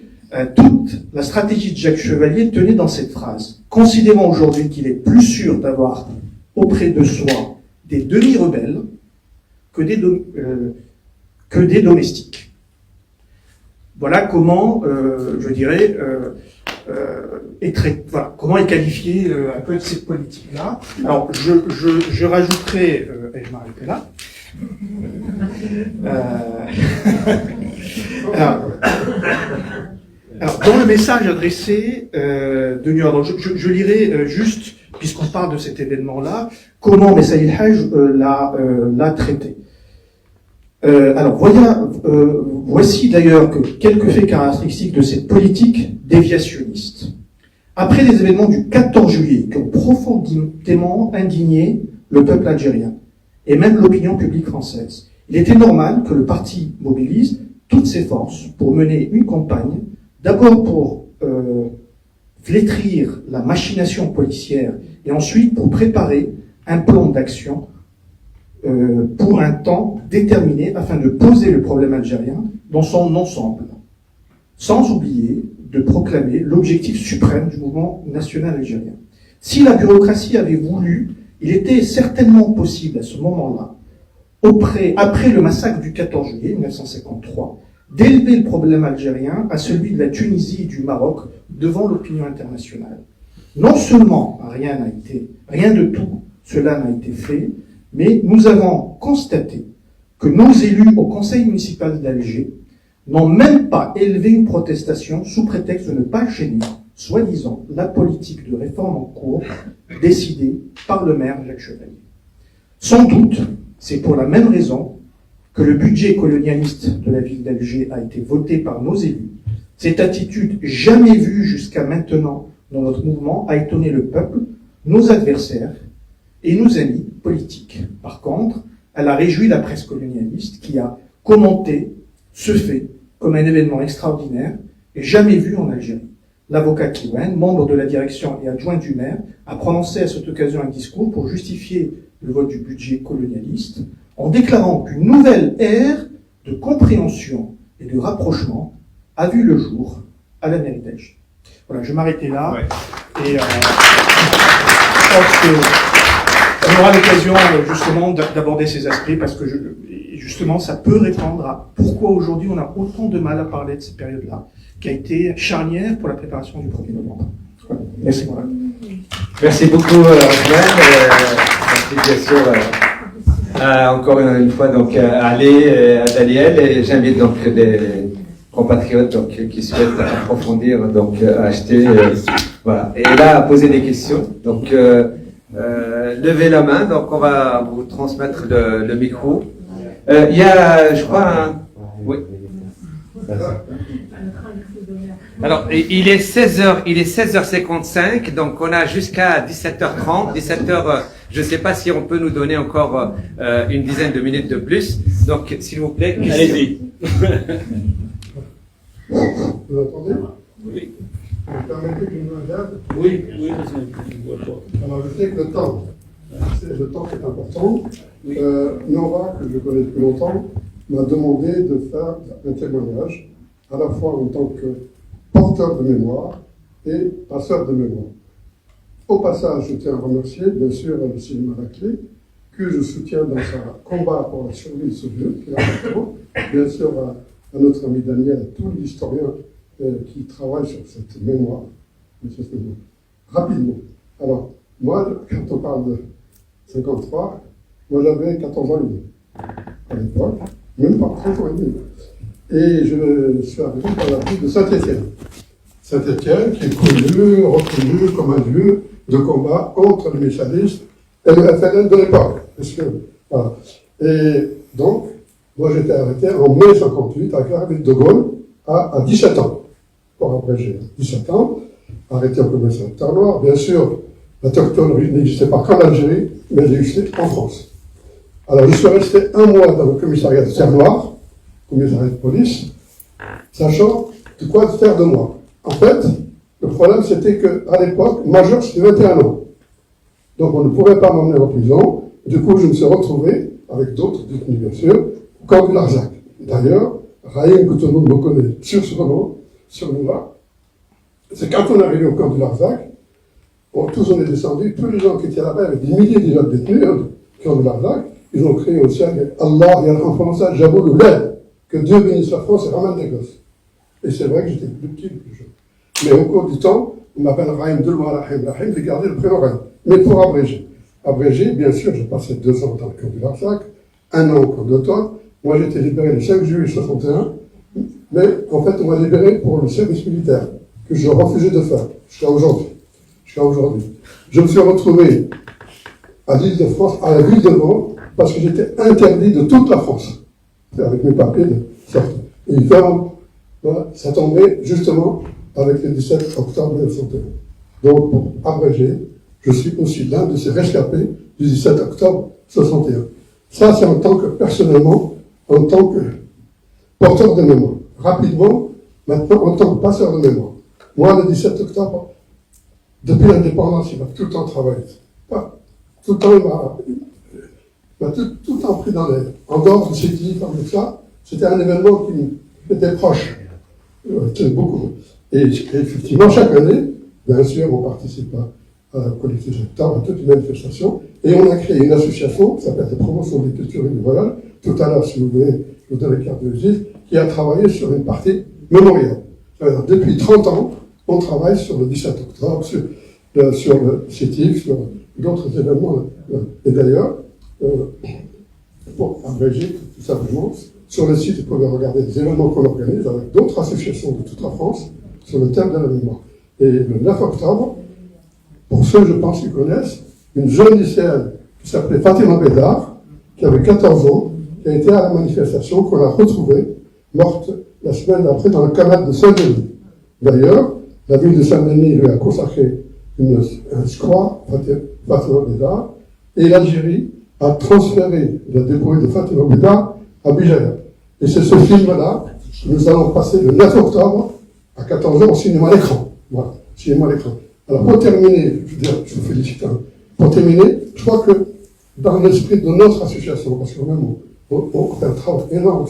Toute la stratégie de Jacques Chevalier tenait dans cette phrase. Considérons aujourd'hui qu'il est plus sûr d'avoir auprès de soi des demi-rebelles que des domestiques. Voilà comment, je dirais, comment est qualifié un peu de cette politique-là. Alors, je rajouterai, et je m'arrêterai là. Alors, dans le message adressé de New York, je lirai juste puisqu'on parle de cet événement-là, comment Messaïd El-Hajj l'a traité. Alors, voici d'ailleurs que quelques faits caractéristiques de cette politique déviationniste. Après les événements du 14 juillet qui ont profondément indigné le peuple algérien et même l'opinion publique française, il était normal que le parti mobilise toutes ses forces pour mener une campagne, d'abord pour flétrir la machination policière et ensuite pour préparer un plan d'action pour un temps déterminé afin de poser le problème algérien dans son ensemble, sans oublier de proclamer l'objectif suprême du mouvement national algérien. Si la bureaucratie avait voulu, il était certainement possible à ce moment-là, après le massacre du 14 juillet 1953, d'élever le problème algérien à celui de la Tunisie et du Maroc devant l'opinion internationale. Non seulement rien de tout cela n'a été fait, mais nous avons constaté que nos élus au conseil municipal d'Alger n'ont même pas élevé une protestation sous prétexte de ne pas gêner, soi-disant, la politique de réforme en cours décidée par le maire Jacques Chevalier. Sans doute, c'est pour la même raison que le budget colonialiste de la ville d'Alger a été voté par nos élus. Cette attitude jamais vue jusqu'à maintenant dans notre mouvement a étonné le peuple, nos adversaires et nos amis politiques. Par contre, elle a réjoui la presse colonialiste qui a commenté ce fait comme un événement extraordinaire et jamais vu en Algérie. L'avocat Kiwen, membre de la direction et adjoint du maire, a prononcé à cette occasion un discours pour justifier le vote du budget colonialiste en déclarant qu'une nouvelle ère de compréhension et de rapprochement a vu le jour à la mairie d'Alger. Voilà, je vais m'arrêter là. Ouais. Et je pense qu'on aura l'occasion justement d'aborder ces aspects parce que justement ça peut répondre à pourquoi aujourd'hui on a autant de mal à parler de cette période-là, qui a été charnière pour la préparation du 1er novembre. Voilà. Merci. Voilà. Merci beaucoup, Rahman. Merci bien sûr. Encore une fois donc à Ali et à Daniel, et j'invite donc les compatriotes donc qui souhaitent approfondir donc à acheter voilà, et là à poser des questions. Donc levez la main, donc on va vous transmettre le micro. Il y a, je crois, oui. Alors, il est 16h55, donc on a jusqu'à 17h30, 17h, je ne sais pas si on peut nous donner encore une dizaine de minutes de plus. Donc, s'il vous plaît, allez-y. Vous entendez? Oui. Vous permettez que je me regarde? Oui. Alors, je sais que le temps est important. Oui. Nora, que je connais depuis longtemps, m'a demandé de faire un témoignage, à la fois en tant que porteur de mémoire et passeur de mémoire. Au passage, je tiens à remercier, bien sûr, Lucille Maraclé, que je soutiens dans sa combat pour la survie de ce lieu, qui est important. Bien sûr, à notre ami Daniel, à tous les historiens qui travaillent sur cette mémoire. Rapidement. Alors, moi, quand on parle de 53, moi j'avais 14 ans et demi à l'époque, même pas 30 ans et demi. Et je suis arrivé par la ville de Saint-Étienne. Saint-Étienne qui est reconnu comme un lieu de combat contre les méchalistes et le FLN de l'époque. Voilà. Et donc, moi j'étais arrêté en mai 58 avec la ville de Gaulle à 17 ans. Pour abréger, 17 ans, arrêté au commissariat de Terre Noire. Bien sûr, la toctonerie n'existait pas qu'en Algérie, mais elle existait en France. Alors je suis resté un mois dans le commissariat de Terre Noire, commissariat de police, sachant de quoi faire de moi. En fait, le problème c'était qu'à l'époque, majeur c'était 21 ans. Donc on ne pouvait pas m'emmener en prison. Du coup, je me suis retrouvé, avec d'autres détenus bien sûr, au camp du Larzac. D'ailleurs, Raïm, que tout le monde me connaît sur ce nom, sur nous-là, c'est quand on est arrivé au camp du Larzac, tous on est descendus, tous les gens qui étaient là-bas, il y avait des milliers déjà de détenus, au camp du Larzac, ils ont créé aussi Allah, il y a en français, Jaboul ou l'air, que Dieu bénisse la France et ramène des gosses. Et c'est vrai que j'étais plus petit, plus jeune. Mais au cours du temps, on m'appelle Raïm Delma Rahim, j'ai gardé le prénom Raïm. Mais pour abréger. Abréger, bien sûr, j'ai passé 2 ans dans le camp du Larzac, 1 an au camp d'Automne. Moi, j'ai été libéré le 5 juillet 61, mais en fait, on m'a libéré pour le service militaire, que je refusais de faire, jusqu'à aujourd'hui. jusqu'à aujourd'hui. Je me suis retrouvé à l'Île-de-France, à la ville de Nantes, parce que j'étais interdit de toute la France, avec mes papiers de sortie. Et évidemment, voilà, ça tombait justement avec le 17 octobre 1961. Donc, pour abréger, je suis aussi l'un de ces rescapés du 17 octobre 61. Ça, c'est en tant que, personnellement, en tant que porteur de mémoire. Rapidement, maintenant, en tant que passeur de mémoire. Moi, le 17 octobre, depuis l'indépendance, il m'a tout le temps travaillé. Pas, tout le temps, il m'a tout le temps pris dans l'air. En dehors de ces qui comme ça, c'était un événement qui m'était proche. Beaucoup. Et effectivement, chaque année, bien sûr, on participe à la collectif octobre, à toutes les manifestations, et on a créé une association qui s'appelle la Promotion de l'écriture et du voyage. Tout à l'heure, si vous voulez, je vous donne les cartes de visite, qui a travaillé sur une partie mémorielle. Alors, depuis 30 ans, on travaille sur le 17 octobre, sur le CETIF, sur d'autres événements. Et d'ailleurs, pour abréger tout simplement, sur le site, vous pouvez regarder des événements qu'on organise avec d'autres associations de toute la France sur le thème de la mémoire. Et le 9 octobre, pour ceux, je pense, qui connaissent, une jeune lycéenne qui s'appelait Fatima Bédard, qui avait 14 ans, qui a été à la manifestation, qu'on a retrouvée, morte la semaine d'après dans le canal de Saint-Denis. D'ailleurs, la ville de Saint-Denis lui a consacré un square, Fatima Bédard, et l'Algérie a transféré le dépôt de Fatima Bédard à Bijaya. Et c'est ce film-là que nous allons passer le 9 octobre à 14h au cinéma à l'écran. Voilà, cinéma à l'écran. Alors pour terminer, je vous félicite, hein. Pour terminer, je crois que dans l'esprit de notre association, parce que même on fait un travail énorme,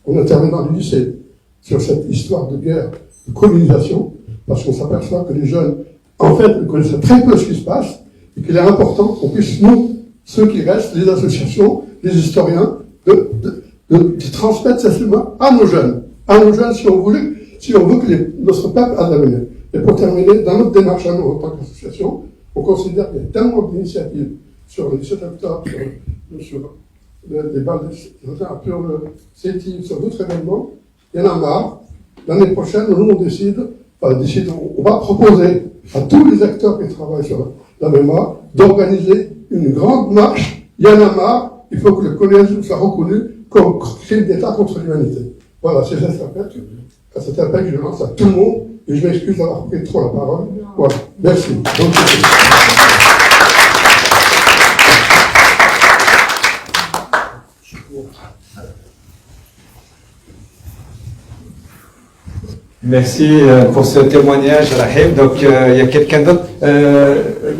on intervient dans les lycées sur cette histoire de guerre, de colonisation, parce qu'on s'aperçoit que les jeunes, en fait, ne connaissent très peu ce qui se passe, et qu'il est important qu'on puisse, nous, ceux qui restent, les associations, les historiens, de transmettre ces films à nos jeunes, si on veut que notre peuple a de l'avenir. Et pour terminer, dans notre démarche à nous, en tant qu'association, on considère qu'il y a tellement d'initiatives sur le 17 octobre, sur les balles sur le CETIF, sur d'autres événements, il y en a marre. L'année prochaine, nous, on va proposer à tous les acteurs qui travaillent sur la mémoire d'organiser une grande marche. Il y en a marre, il faut que le collège soit reconnu comme crime d'État contre l'humanité. Voilà, c'est cet appel que je lance à tout le monde, et je m'excuse d'avoir pris trop la parole. Voilà, merci. Merci pour ce témoignage, Rahim. Donc, il y a quelqu'un d'autre.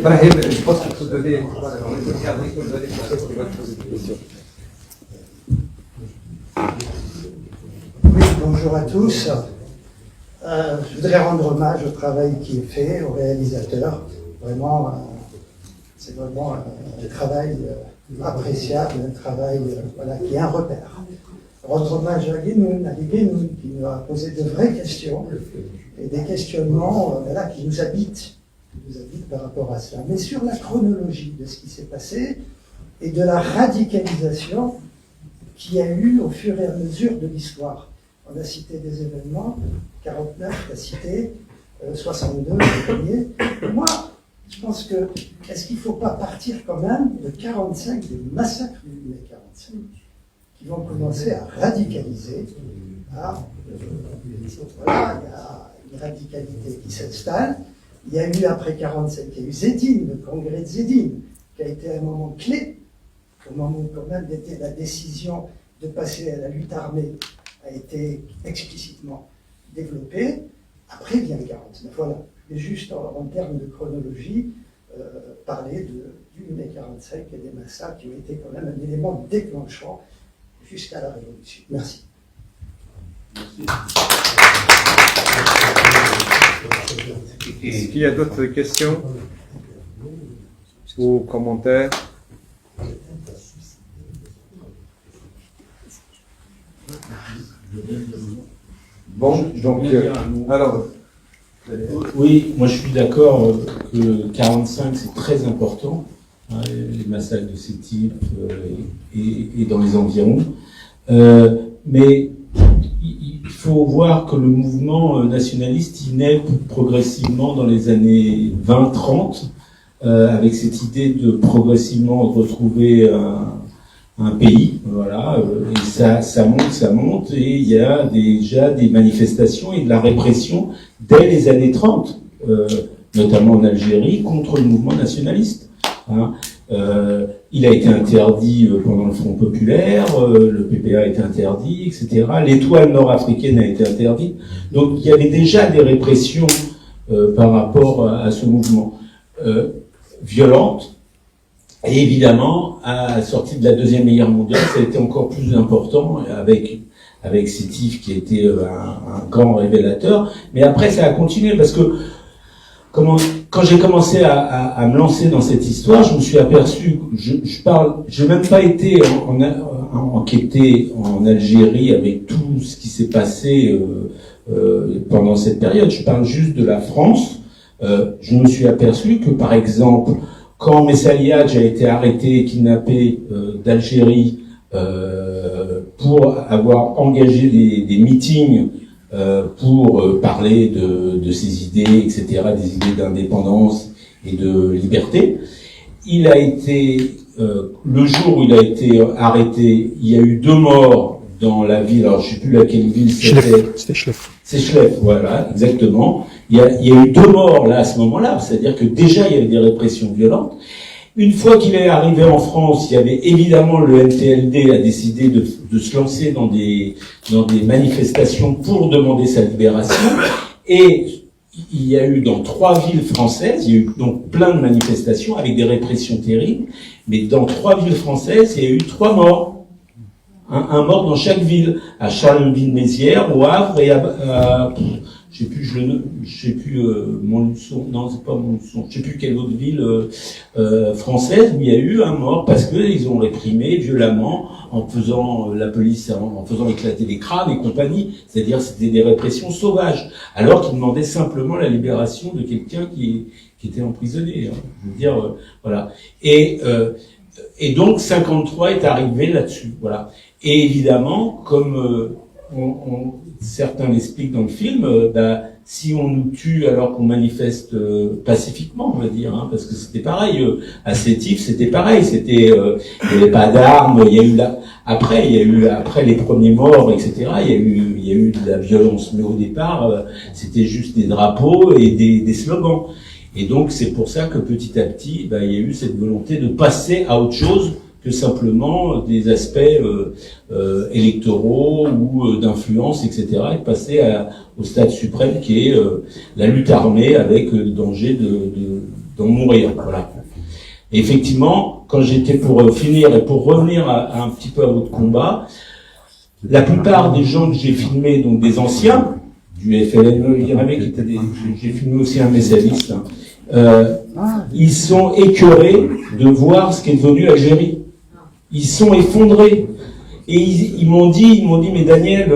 Rahim, je pense qu'il faut donner. Oui, bonjour à tous. Je voudrais rendre hommage au travail qui est fait, aux réalisateurs. Vraiment, c'est vraiment un travail appréciable, un travail qui est un repère. Rendre hommage à Guénoun, qui nous a posé de vraies questions et des questionnements qui nous habitent par rapport à cela. Mais sur la chronologie de ce qui s'est passé et de la radicalisation qu'il y a eu au fur et à mesure de l'histoire. On a cité des événements, 49, on a cité 62, le premier. Et moi, je pense que, est-ce qu'il ne faut pas partir quand même de 45, des massacres de mai 45, qui vont commencer à radicaliser. Voilà, il y a une radicalité qui s'installe. Il y a eu, après 45, il y a eu Zédine, le congrès de Zédine, qui a été un moment clé, au moment où quand même la décision de passer à la lutte armée a été explicitement développée. Après vient le 49. Voilà. Et juste en termes de chronologie, parler du mai 45 et des massacres qui ont été quand même un élément déclenchant jusqu'à la Révolution. Merci. Est-ce qu'il y a d'autres questions ou commentaires? Bon, donc, alors... Oui, moi je suis d'accord que 45 c'est très important, hein, les massacres de ces types et dans les environs. Mais il faut voir que le mouvement nationaliste, il naît progressivement dans les années 20-30, avec cette idée de progressivement retrouver un pays, voilà, et ça monte, et il y a déjà des manifestations et de la répression dès les années 30, notamment en Algérie, contre le mouvement nationaliste. Hein. Il a été interdit pendant le Front populaire, le PPA a été interdit, etc. L'étoile nord-africaine a été interdite. Donc il y avait déjà des répressions par rapport à ce mouvement violentes. Et évidemment, à la sortie de la Deuxième Guerre mondiale, ça a été encore plus important avec Sétif qui était un grand révélateur. Mais après, ça a continué parce que quand j'ai commencé à me lancer dans cette histoire, je me suis aperçu, j'ai même pas été enquêté en Algérie avec tout ce qui s'est passé pendant cette période. Je parle juste de la France. Je me suis aperçu que, par exemple, quand Messaliadj a été arrêté et kidnappé d'Algérie pour avoir engagé des meetings pour parler de ses idées, etc., des idées d'indépendance et de liberté. Il a été, le jour où il a été arrêté, il y a eu 2 morts dans la ville, alors je sais plus laquelle ville c'était. C'était Chlef. C'est Chlef, voilà, exactement. Il y a eu 2 morts là, à ce moment-là, c'est-à-dire que déjà il y avait des répressions violentes. Une fois qu'il est arrivé en France, il y avait évidemment le NTLD a décidé de se lancer dans des manifestations pour demander sa libération. Et il y a eu dans 3 villes françaises, il y a eu donc plein de manifestations avec des répressions terribles, mais dans 3 villes françaises, il y a eu 3 morts. Un mort dans chaque ville, à Charleville-Mézières, au Havre et je sais plus Montluçon, non c'est pas Montluçon, je sais plus quelle autre ville française où il y a eu un mort parce que ils ont réprimé violemment en faisant la police, en faisant éclater des crânes et compagnie. C'est-à-dire c'était des répressions sauvages, alors qu'ils demandaient simplement la libération de quelqu'un qui était emprisonné. Hein. Je veux dire, voilà. Et donc 53 est arrivé là-dessus, voilà. Et évidemment, comme certains l'expliquent dans le film, si on nous tue alors qu'on manifeste pacifiquement, on va dire, hein, parce que c'était pareil, à Sétif, c'était pareil, il n'y avait pas d'armes, il y a eu après les premiers morts, etc. Il y a eu de la violence, mais au départ, c'était juste des drapeaux et des slogans. Et donc c'est pour ça que petit à petit, il y a eu cette volonté de passer à autre chose que simplement des aspects électoraux ou d'influence, etc., et de passer au stade suprême qui est la lutte armée avec le danger d'en mourir. Voilà. Et effectivement, quand j'étais pour finir et pour revenir un petit peu à votre combat, la plupart des gens que j'ai filmés, donc des anciens, du FLN, il y en avait qui étaient j'ai filmé aussi un messianiste, ils sont écœurés de voir ce qu'est devenu l'Algérie. Ils sont effondrés. Et ils m'ont dit, mais Daniel,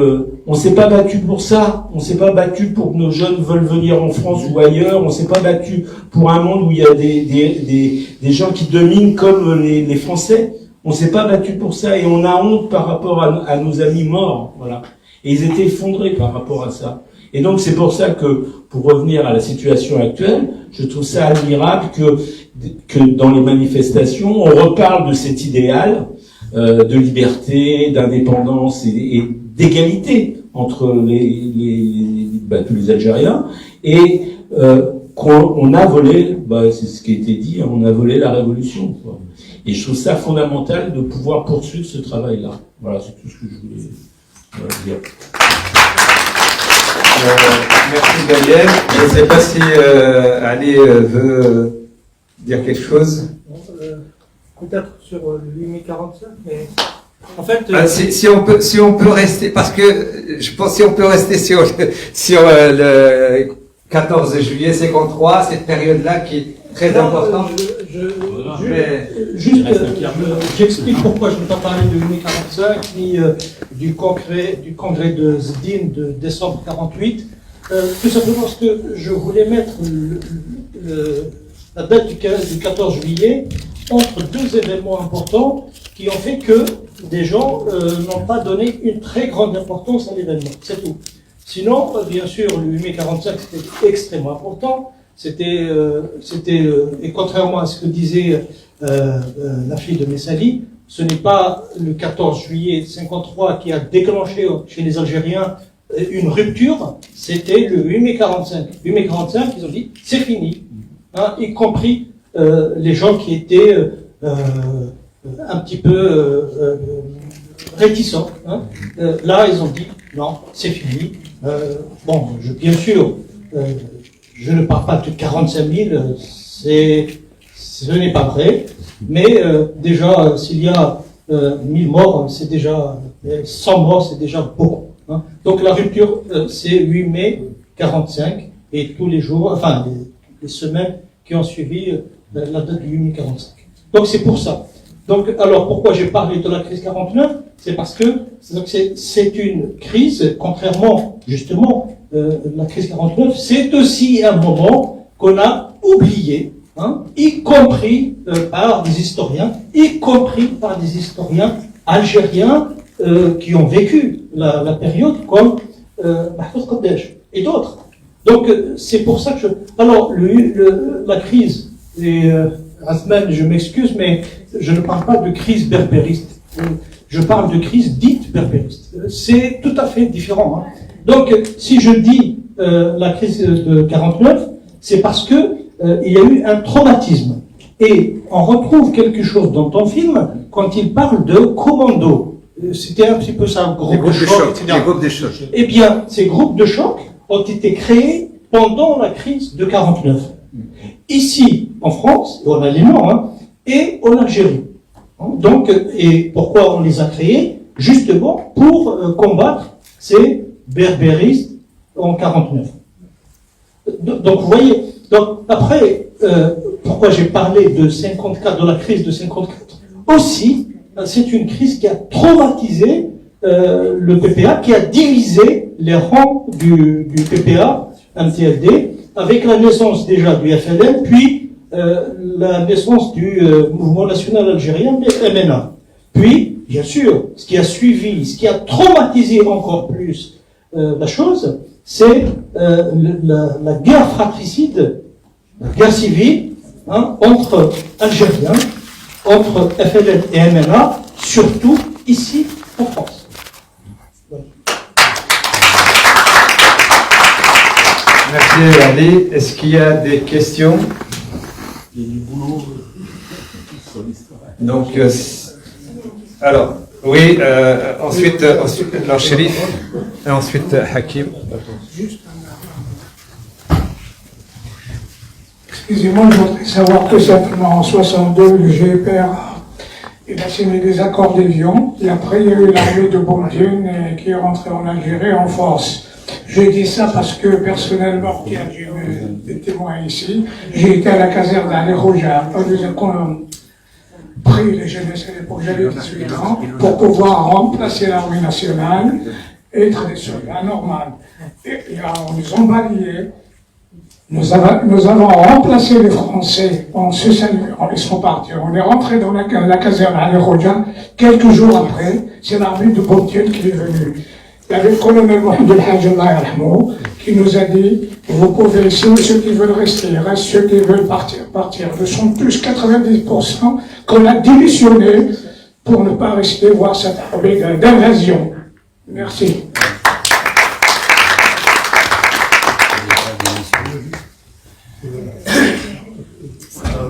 on s'est pas battu pour ça. On s'est pas battu pour que nos jeunes veulent venir en France ou ailleurs. On s'est pas battu pour un monde où il y a des gens qui dominent comme les Français. On s'est pas battu pour ça. Et on a honte par rapport à nos amis morts. Voilà. Et ils étaient effondrés par rapport à ça. Et donc c'est pour ça que, pour revenir à la situation actuelle, je trouve ça admirable que dans les manifestations, on reparle de cet idéal de liberté, d'indépendance et d'égalité entre tous les Algériens, et qu'on a volé, c'est ce qui a été dit, on a volé la révolution, quoi. Et je trouve ça fondamental de pouvoir poursuivre ce travail-là. Voilà, c'est tout ce que je voulais dire. Merci Daniel. Je ne sais pas si Ali veut dire quelque chose. Peut-être sur l'UMI 45, mais en fait... si on peut rester, parce que je pense si on peut rester sur le 14 juillet 53, cette période-là qui est très importante. J'explique pourquoi je ne vais pas parler de l'UMI 45 ni du congrès de Zdine de décembre 48. Tout simplement parce que je voulais mettre la date du 14 juillet entre 2 événements importants qui ont fait que des gens n'ont pas donné une très grande importance à l'événement. C'est tout. Sinon, bien sûr, le 8 mai 45, c'était extrêmement important. Et contrairement à ce que disait la fille de Messali, ce n'est pas le 14 juillet 53 qui a déclenché chez les Algériens une rupture, c'était le 8 mai 45. 8 mai 45, ils ont dit, c'est fini. Hein, y compris les gens qui étaient un petit peu réticents. Hein. Là, ils ont dit, non, c'est fini. Bon, bien sûr, je ne parle pas de 45 000, ce n'est pas vrai, mais déjà, s'il y a 1000 morts, c'est déjà, 100 morts, c'est déjà beaucoup. Hein. Donc la rupture, c'est 8 mai 45, et tous les jours, enfin, les semaines qui ont suivi la date du 8 mai 45. Donc c'est pour ça. Donc, alors, pourquoi j'ai parlé de la crise 49? C'est parce que c'est une crise, contrairement, justement, la crise 49, c'est aussi un moment qu'on a oublié, hein, y compris par des historiens, algériens qui ont vécu la période, comme Mahfouz Kodesh et d'autres. Donc, c'est pour ça que alors, la crise, et Asman, je m'excuse, mais je ne parle pas de crise berbériste. Je parle de crise dite berbériste. C'est tout à fait différent. Hein. Donc, si je dis la crise de 49, c'est parce que il y a eu un traumatisme. Et on retrouve quelque chose dans ton film quand il parle de commando. C'était un petit peu ça, groupe de choc, etc. Les groupes de choc. Eh bien, ces groupes de choc ont été créés pendant la crise de 49. Ici, en France, en Allemagne, hein, et en Algérie. Donc, et pourquoi on les a créés? Justement pour combattre ces berbéristes en 49. Donc, vous voyez, donc après, pourquoi j'ai parlé de 54, de la crise de 54? Aussi, c'est une crise qui a traumatisé le PPA, qui a divisé les rangs du PPA, MTLD, avec la naissance déjà du FLN, puis la naissance du mouvement national algérien, MNA. Puis, bien sûr, ce qui a suivi, ce qui a traumatisé encore plus la chose, c'est la guerre fratricide, la guerre civile, hein, entre Algériens, entre FLN et MNA, surtout ici en France. Voilà. Merci Ali. Est-ce qu'il y a des questions? Il y a du boulot sur l'histoire. Donc, alors, oui, ensuite, alors Chérif, et ensuite Hakim. Excusez-moi, je voudrais savoir que simplement en 62, le GPR il a signé des accords d'Évian, et après il y a eu l'armée de Boumediene qui est rentrée en Algérie en force. Je dis ça parce que personnellement, qui a des témoins ici, j'ai été à la caserne d'Ali Rouja, on a pris les jeunesses à l'époque, j'avais 18 ans, pour pouvoir remplacer l'armée nationale et être des soldats normaux. Et là, on nous a balayés. Nous avons remplacé les Français en se saluant, ils sont partis. On est rentré dans la caserne à Al-Roja. Quelques jours après, c'est l'armée de Boumediene qui est venue. Il y avait le colonel Mohamed El Hadj Allah Yarhamou qui nous a dit, vous pouvez, ceux qui veulent rester, il reste ceux qui veulent partir. Nous sommes plus 90% qu'on a démissionné pour ne pas rester voir cette armée d'invasion. Merci.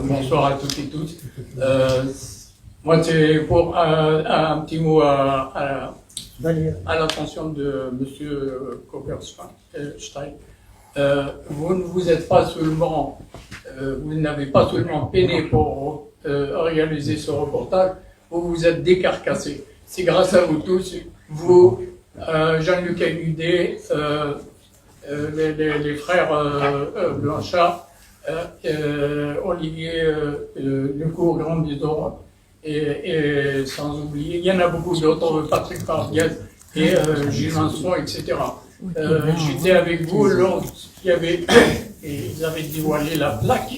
Bonsoir à toutes et tous. Moi, c'est pour un petit mot à l'attention de M. Kopperstein. Vous ne vous êtes pas seulement, vous n'avez pas seulement peiné pour réaliser ce reportage, vous vous êtes décarcassé. C'est grâce à vous tous, vous, Jean-Luc Ayudé, les frères Blanchard, Olivier Lecourt, Grand Bison, et sans oublier, il y en a beaucoup d'autres, Patrick Pardiez et Gilles Manson, etc. J'étais avec vous lorsqu'ils avaient dévoilé la plaque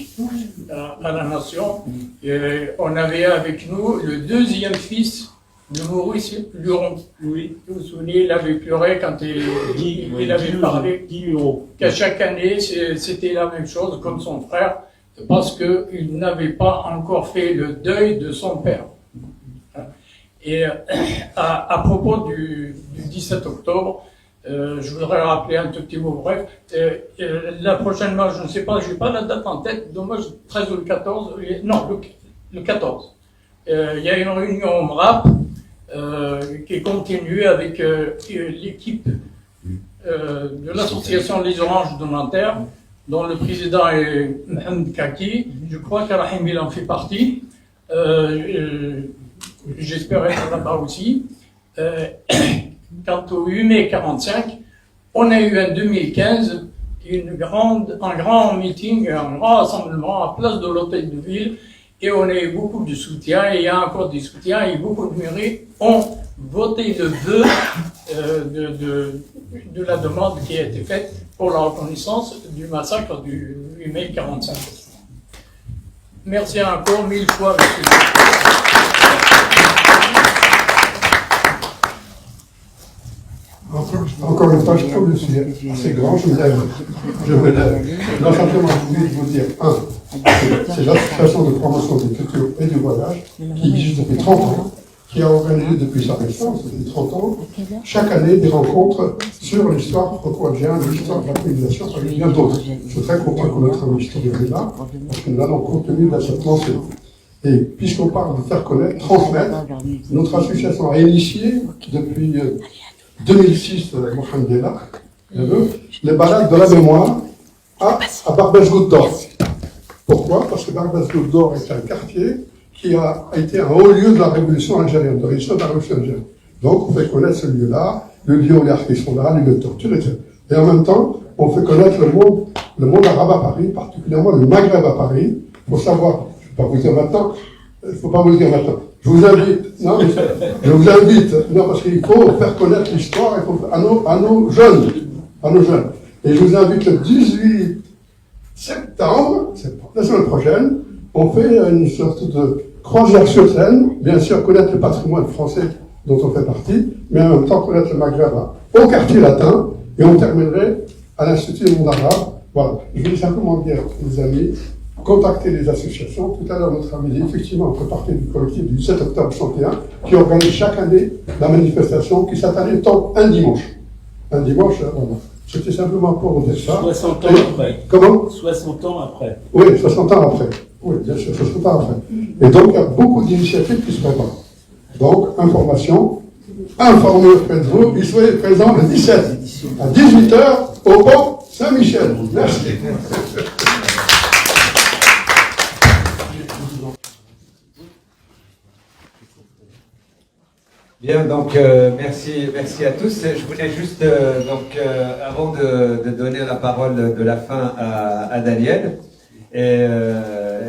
à la nation. Et on avait avec nous le deuxième fils de Maurice Luron. Oui. Vous vous souvenez, il avait pleuré quand il avait parlé qu'à chaque année, c'était la même chose comme son frère, parce qu'il n'avait pas encore fait le deuil de son père. Et à propos du 17 octobre, je voudrais rappeler un tout petit mot bref. La prochaine marche, je ne sais pas, je n'ai pas la date en tête, dommage, 13 ou le 14, non, le 14. Il y a une réunion au MRAP qui continue avec l'équipe de l'association Les Oranges de Nanterre, dont le président est Mohamed Kaki. Je crois qu'Arahim il en fait partie. J'espère être là-bas aussi. Quant au 8 mai 45, on a eu en 2015 un grand meeting, un grand rassemblement à place de l'hôtel de ville, et on a eu beaucoup de soutien, et il y a encore des soutiens, et beaucoup de mairies ont voté le vœu de la demande qui a été faite pour la reconnaissance du massacre du 8 mai 45. Merci encore 1000 fois, monsieur. Encore une fois, je trouve que c'est assez grand, je me lève. Je dois simplement vous dire, c'est l'association de promotion des cultures et du voyage qui existe depuis 30 ans, qui a organisé depuis sa naissance, depuis 30 ans, chaque année des rencontres sur l'histoire franco-algérienne, l'histoire de la colonisation, avec bien d'autres. Je suis très content que notre ami historien est là, parce que nous allons continuer dans cette lancée. Et puisqu'on parle de faire connaître, transmettre, notre association a initié depuis 2006, Mohamed les balades de la mémoire à Barbès-Goutte d'Or. Pourquoi? Parce que Barbès-Goutte d'Or est un quartier qui a été un haut lieu de la révolution algérienne, de l'histoire de la révolution algérienne. Donc on fait connaître ce lieu-là, le lieu où les harkis sont là, le lieu de torture, etc. Et en même temps, on fait connaître le monde arabe à Paris, particulièrement le Maghreb à Paris. Il faut savoir, je ne vais pas vous dire maintenant, il ne faut pas vous le dire maintenant. Je vous invite, non, mais je vous invite, non, parce qu'il faut faire connaître l'histoire à nos jeunes. Et je vous invite le 18 septembre, la semaine prochaine, on fait une sorte de croisière sur Seine, bien sûr connaître le patrimoine français dont on fait partie, mais en même temps connaître le Maghreb au quartier latin, et on terminerait à l'Institut du monde arabe. Voilà. Je voulais simplement dire, les amis, contacter les associations. Tout à l'heure, notre ami dit effectivement, on fait partie du collectif du 7 octobre 61, qui organise chaque année la manifestation qui cette année tombe un dimanche. Un dimanche, voilà. C'était simplement pour vous dire ça. 60 ans après. Comment? 60 ans après. Oui, 60 ans après. Oui, bien sûr, 60 ans après. Et donc, il y a beaucoup d'initiatives qui se préparent. Donc, information, informez auprès de vous, et soyez présents le 17 à 18h au pont Saint-Michel. Merci. Bien, donc merci à tous. Je voulais juste, avant de donner la parole de la fin à Daniel, et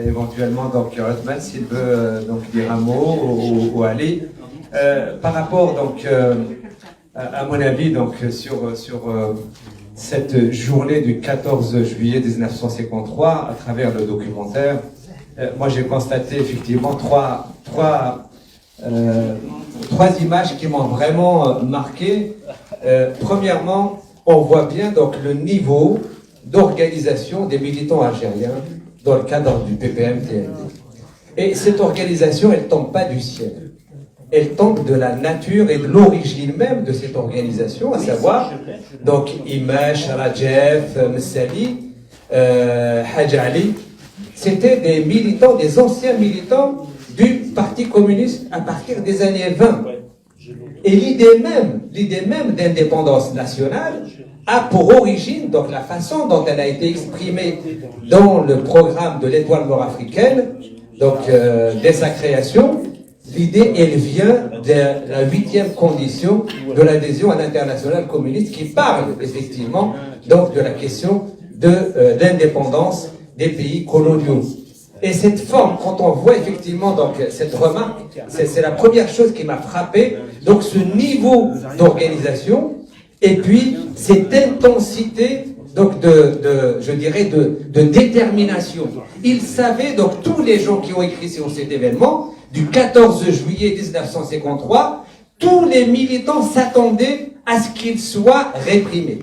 éventuellement donc Othman s'il veut donc dire un mot, ou Ali, par rapport donc à mon avis donc sur cette journée du 14 juillet 1953 à travers le documentaire, moi j'ai constaté effectivement trois images qui m'ont vraiment marqué. Premièrement, on voit bien donc le niveau d'organisation des militants algériens dans le cadre du PPM-TND. Et cette organisation, elle ne tombe pas du ciel. Elle tombe de la nature et de l'origine même de cette organisation, à savoir donc Imash, Rajef, Messali, Hadj Ali. C'était des militants, des anciens militants du Parti communiste à partir des années 20. Et l'idée même d'indépendance nationale a pour origine donc la façon dont elle a été exprimée dans le programme de l'Étoile nord-africaine, donc dès sa création. L'idée, elle vient de la 8e condition de l'adhésion à l'internationale communiste qui parle effectivement donc de la question de l'indépendance des pays coloniaux. Et cette forme, quand on voit effectivement donc cette remarque, c'est la première chose qui m'a frappé. Donc ce niveau d'organisation et puis cette intensité donc je dirais de détermination. Ils savaient donc tous les gens qui ont écrit sur cet événement du 14 juillet 1953, tous les militants s'attendaient à ce qu'ils soient réprimés.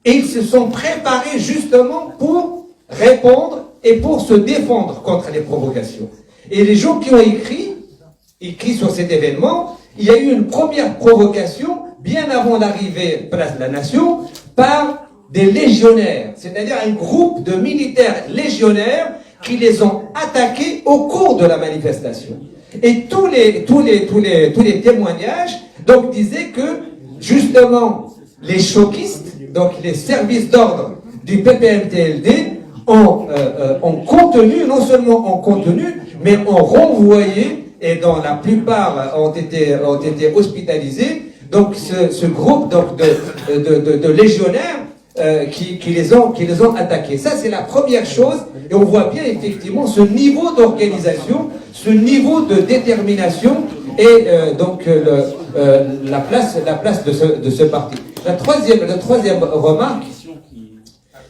Et ils se sont préparés justement pour répondre et pour se défendre contre les provocations. Et les gens qui ont écrit sur cet événement, il y a eu une première provocation, bien avant l'arrivée Place de la Nation, par des légionnaires, c'est-à-dire un groupe de militaires légionnaires qui les ont attaqués au cours de la manifestation. Et tous les témoignages donc disaient que justement les choquistes, donc les services d'ordre du PPM-TLD ont contenu, non seulement ont contenu, mais ont renvoyé, et dont la plupart ont été hospitalisés, donc ce groupe donc, de légionnaires qui les ont attaqués. Ça, c'est la première chose, et on voit bien effectivement ce niveau d'organisation, ce niveau de détermination, et donc la place de ce parti. La troisième remarque,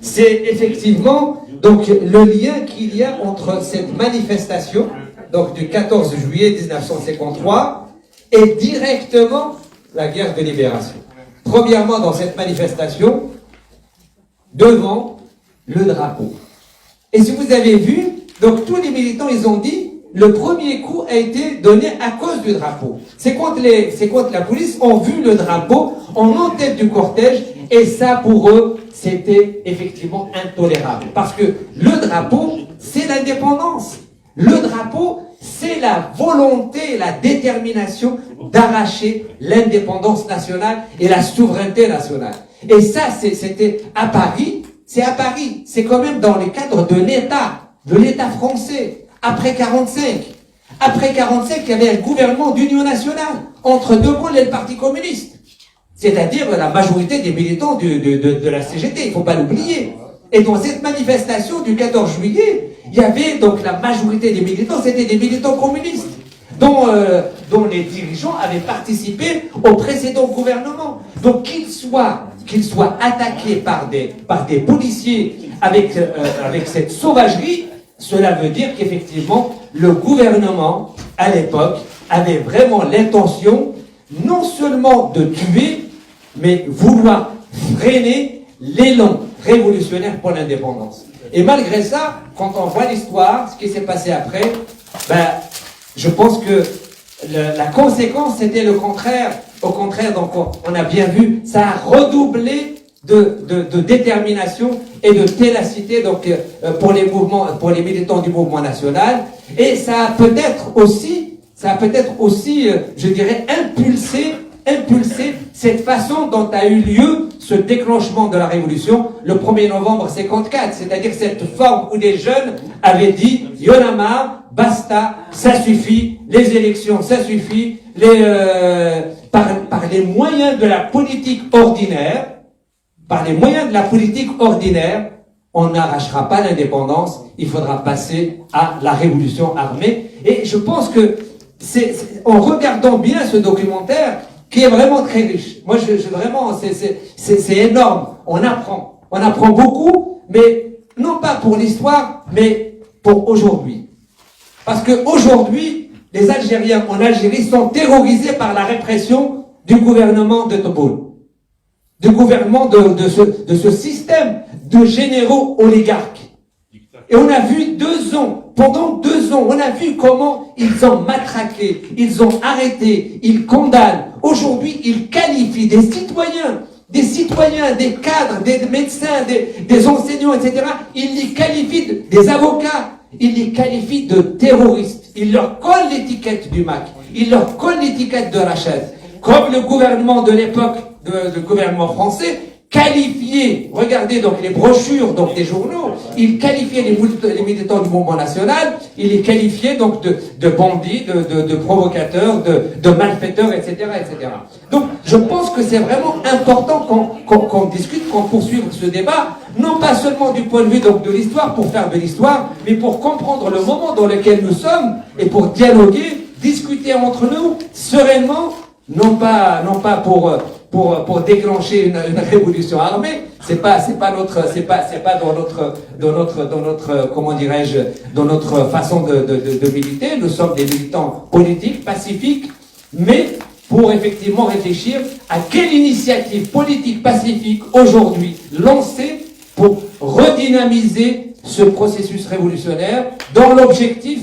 c'est effectivement donc le lien qu'il y a entre cette manifestation, donc du 14 juillet 1953, et directement la guerre de libération. Premièrement, dans cette manifestation, devant le drapeau. Et si vous avez vu, donc tous les militants, ils ont dit, le premier coup a été donné à cause du drapeau. C'est quand la police ont vu le drapeau en tête du cortège, et ça, pour eux, c'était effectivement intolérable. Parce que le drapeau, c'est l'indépendance. Le drapeau, c'est la volonté, la détermination d'arracher l'indépendance nationale et la souveraineté nationale. Et ça, c'était à Paris. C'est à Paris. C'est quand même dans le cadre de l'État français. Après 45. Après 45, il y avait un gouvernement d'union nationale entre De Gaulle et le Parti communiste. C'est-à-dire la majorité des militants de la CGT. Il ne faut pas l'oublier. Et dans cette manifestation du 14 juillet, il y avait donc la majorité des militants, c'était des militants communistes, dont les dirigeants avaient participé au précédent gouvernement. Donc qu'ils soient attaqués par des policiers avec cette sauvagerie, cela veut dire qu'effectivement, le gouvernement, à l'époque, avait vraiment l'intention, non seulement de tuer, mais vouloir freiner l'élan révolutionnaire pour l'indépendance. Et malgré ça, quand on voit l'histoire, ce qui s'est passé après, je pense que la conséquence, c'était le contraire. Au contraire, donc, on a bien vu, ça a redoublé de détermination et de ténacité donc, pour les militants du mouvement national. Et ça a peut-être aussi, je dirais, impulsé cette façon dont a eu lieu ce déclenchement de la révolution le 1er novembre 54, c'est-à-dire cette forme où les jeunes avaient dit « y'en a marre, basta, ça suffit, les élections, ça suffit, par les moyens de la politique ordinaire, on n'arrachera pas l'indépendance, il faudra passer à la révolution armée. » Et je pense que en regardant bien ce documentaire, qui est vraiment très riche. Moi, vraiment, c'est énorme. On apprend beaucoup, mais non pas pour l'histoire, mais pour aujourd'hui. Parce que aujourd'hui, les Algériens en Algérie sont terrorisés par la répression du gouvernement de Tebboune, du gouvernement de ce système de généraux oligarques. Et on a vu pendant 2 ans, on a vu comment ils ont matraqué, ils ont arrêté, ils condamnent. Aujourd'hui, ils qualifient des citoyens, des cadres, des médecins, des enseignants, etc. Ils les qualifient, des avocats, ils les qualifient de terroristes. Ils leur collent l'étiquette du MAC, ils leur collent l'étiquette de Rachad. Comme le gouvernement de l'époque, le gouvernement français, qualifier, regardez donc les brochures donc des journaux, ils qualifiaient les militants du mouvement national, ils les qualifiaient donc de bandits, de provocateurs, de malfaiteurs, etc., etc. Donc je pense que c'est vraiment important qu'on discute, qu'on poursuive ce débat, non pas seulement du point de vue donc de l'histoire pour faire de l'histoire, mais pour comprendre le moment dans lequel nous sommes et pour dialoguer, discuter entre nous sereinement, non pas pour déclencher une révolution armée. C'est pas dans notre comment dirais-je, dans notre façon de militer. Nous sommes des militants politiques, pacifiques, mais pour effectivement réfléchir à quelle initiative politique pacifique aujourd'hui lancer pour redynamiser ce processus révolutionnaire dont l'objectif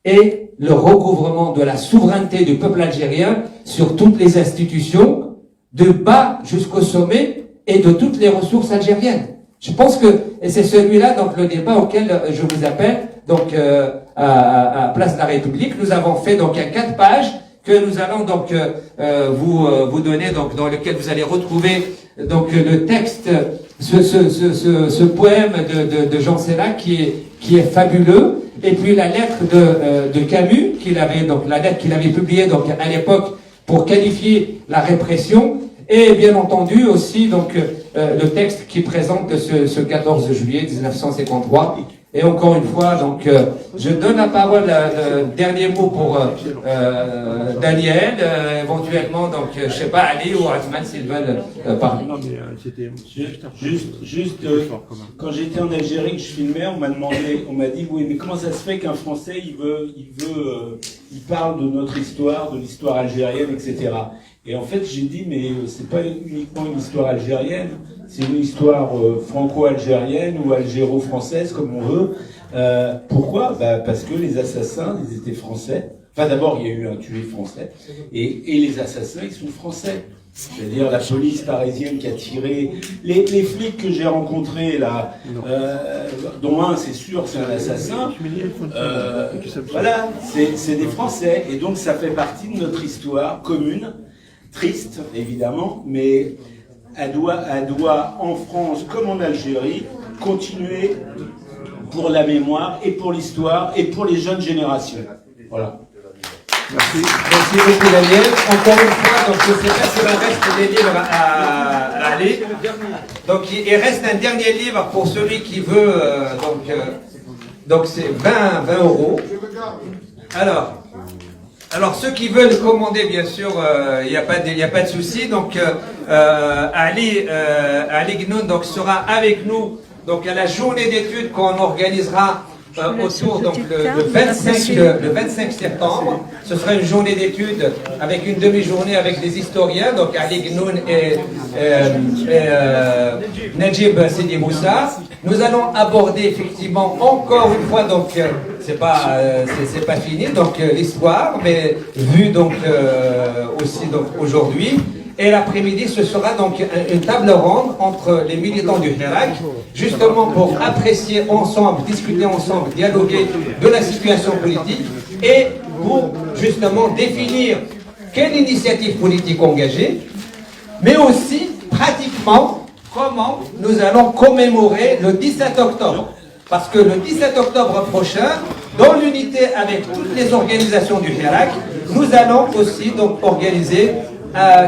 est le recouvrement de la souveraineté du peuple algérien sur toutes les institutions, de bas jusqu'au sommet, et de toutes les ressources algériennes. Je pense que c'est celui-là donc le débat auquel je vous appelle donc à Place de la République. Nous avons fait donc 4 pages que nous allons donc vous donner, donc dans lequel vous allez retrouver donc le texte, ce poème de Jean Sénac qui est fabuleux, et puis la lettre de Camus la lettre qu'il avait publiée donc à l'époque pour qualifier la répression, et bien entendu aussi donc le texte qui présente ce 14 juillet 1953. Et encore une fois, donc, je donne la parole, dernier mot pour Daniel, éventuellement, donc, je sais pas, Ali ou Atman s'ils veulent parler. Non, mais c'était juste quand j'étais en Algérie, que je filmais, on m'a dit, oui, mais comment ça se fait qu'un Français, il parle de notre histoire, de l'histoire algérienne, etc. Et en fait, j'ai dit, mais c'est pas uniquement une histoire algérienne, c'est une histoire franco-algérienne ou algéro-française, comme on veut. Pourquoi ? Parce que les assassins, ils étaient français. Enfin, d'abord, il y a eu un tué français. Et les assassins, ils sont français. C'est-à-dire la police parisienne qui a tiré... Les flics que j'ai rencontrés, là, dont un, c'est sûr, c'est un assassin, voilà, c'est des Français. Et donc, ça fait partie de notre histoire commune, triste, évidemment, mais... Elle doit, en France comme en Algérie, continuer pour la mémoire et pour l'histoire et pour les jeunes générations. Voilà. Merci. Merci beaucoup Daniel. Encore une fois, donc je ne sais pas s'il reste des livres à aller. Donc il reste un dernier livre pour celui qui veut. Donc c'est 20 €. Alors ceux qui veulent commander, bien sûr, il n'y a pas de souci. Donc Ali Gnoun donc sera avec nous donc à la journée d'études qu'on organisera autour donc le 25 septembre. Ce sera une journée d'études avec une demi-journée avec des historiens, donc Ali Gnoun et Najib Sidi Moussa. Nous allons aborder effectivement encore une fois, donc c'est pas fini, donc l'histoire, mais vue donc aussi donc aujourd'hui. Et l'après-midi, ce sera donc une table ronde entre les militants du Hirak, justement pour apprécier ensemble, discuter ensemble, dialoguer de la situation politique et pour justement définir quelle initiative politique engager, mais aussi pratiquement comment nous allons commémorer le 17 octobre. Parce que le 17 octobre prochain, dans l'unité avec toutes les organisations du Hirak, nous allons aussi donc organiser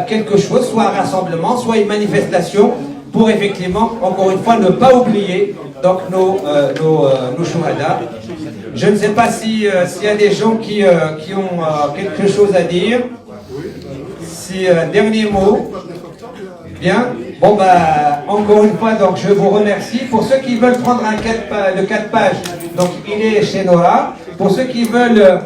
quelque chose, soit un rassemblement, soit une manifestation, pour effectivement, encore une fois, ne pas oublier donc nos shuhada. Je ne sais pas s'il y a des gens qui ont quelque chose à dire. Si dernier mot. Bien. Bon encore une fois, donc je vous remercie. Pour ceux qui veulent prendre le 4 pages, donc il est chez Nora. Pour ceux qui veulent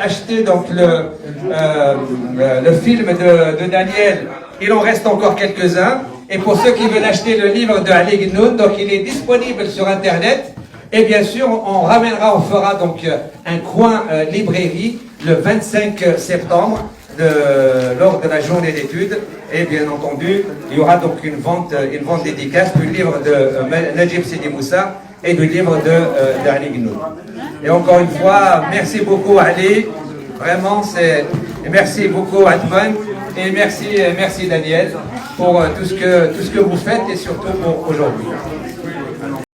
acheter donc le film de Daniel, il en reste encore quelques-uns. Et pour ceux qui veulent acheter le livre de Ali Gnoun, donc il est disponible sur Internet. Et bien sûr, on fera donc un coin librairie le 25 septembre. Lors de la journée d'études, et bien entendu il y aura donc une vente dédicace du livre de Najib Sidi Moussa et du livre de Ali Gnoun. Et encore une fois, merci beaucoup Ali, vraiment merci beaucoup Atman, et merci Daniel pour tout ce que vous faites et surtout pour aujourd'hui.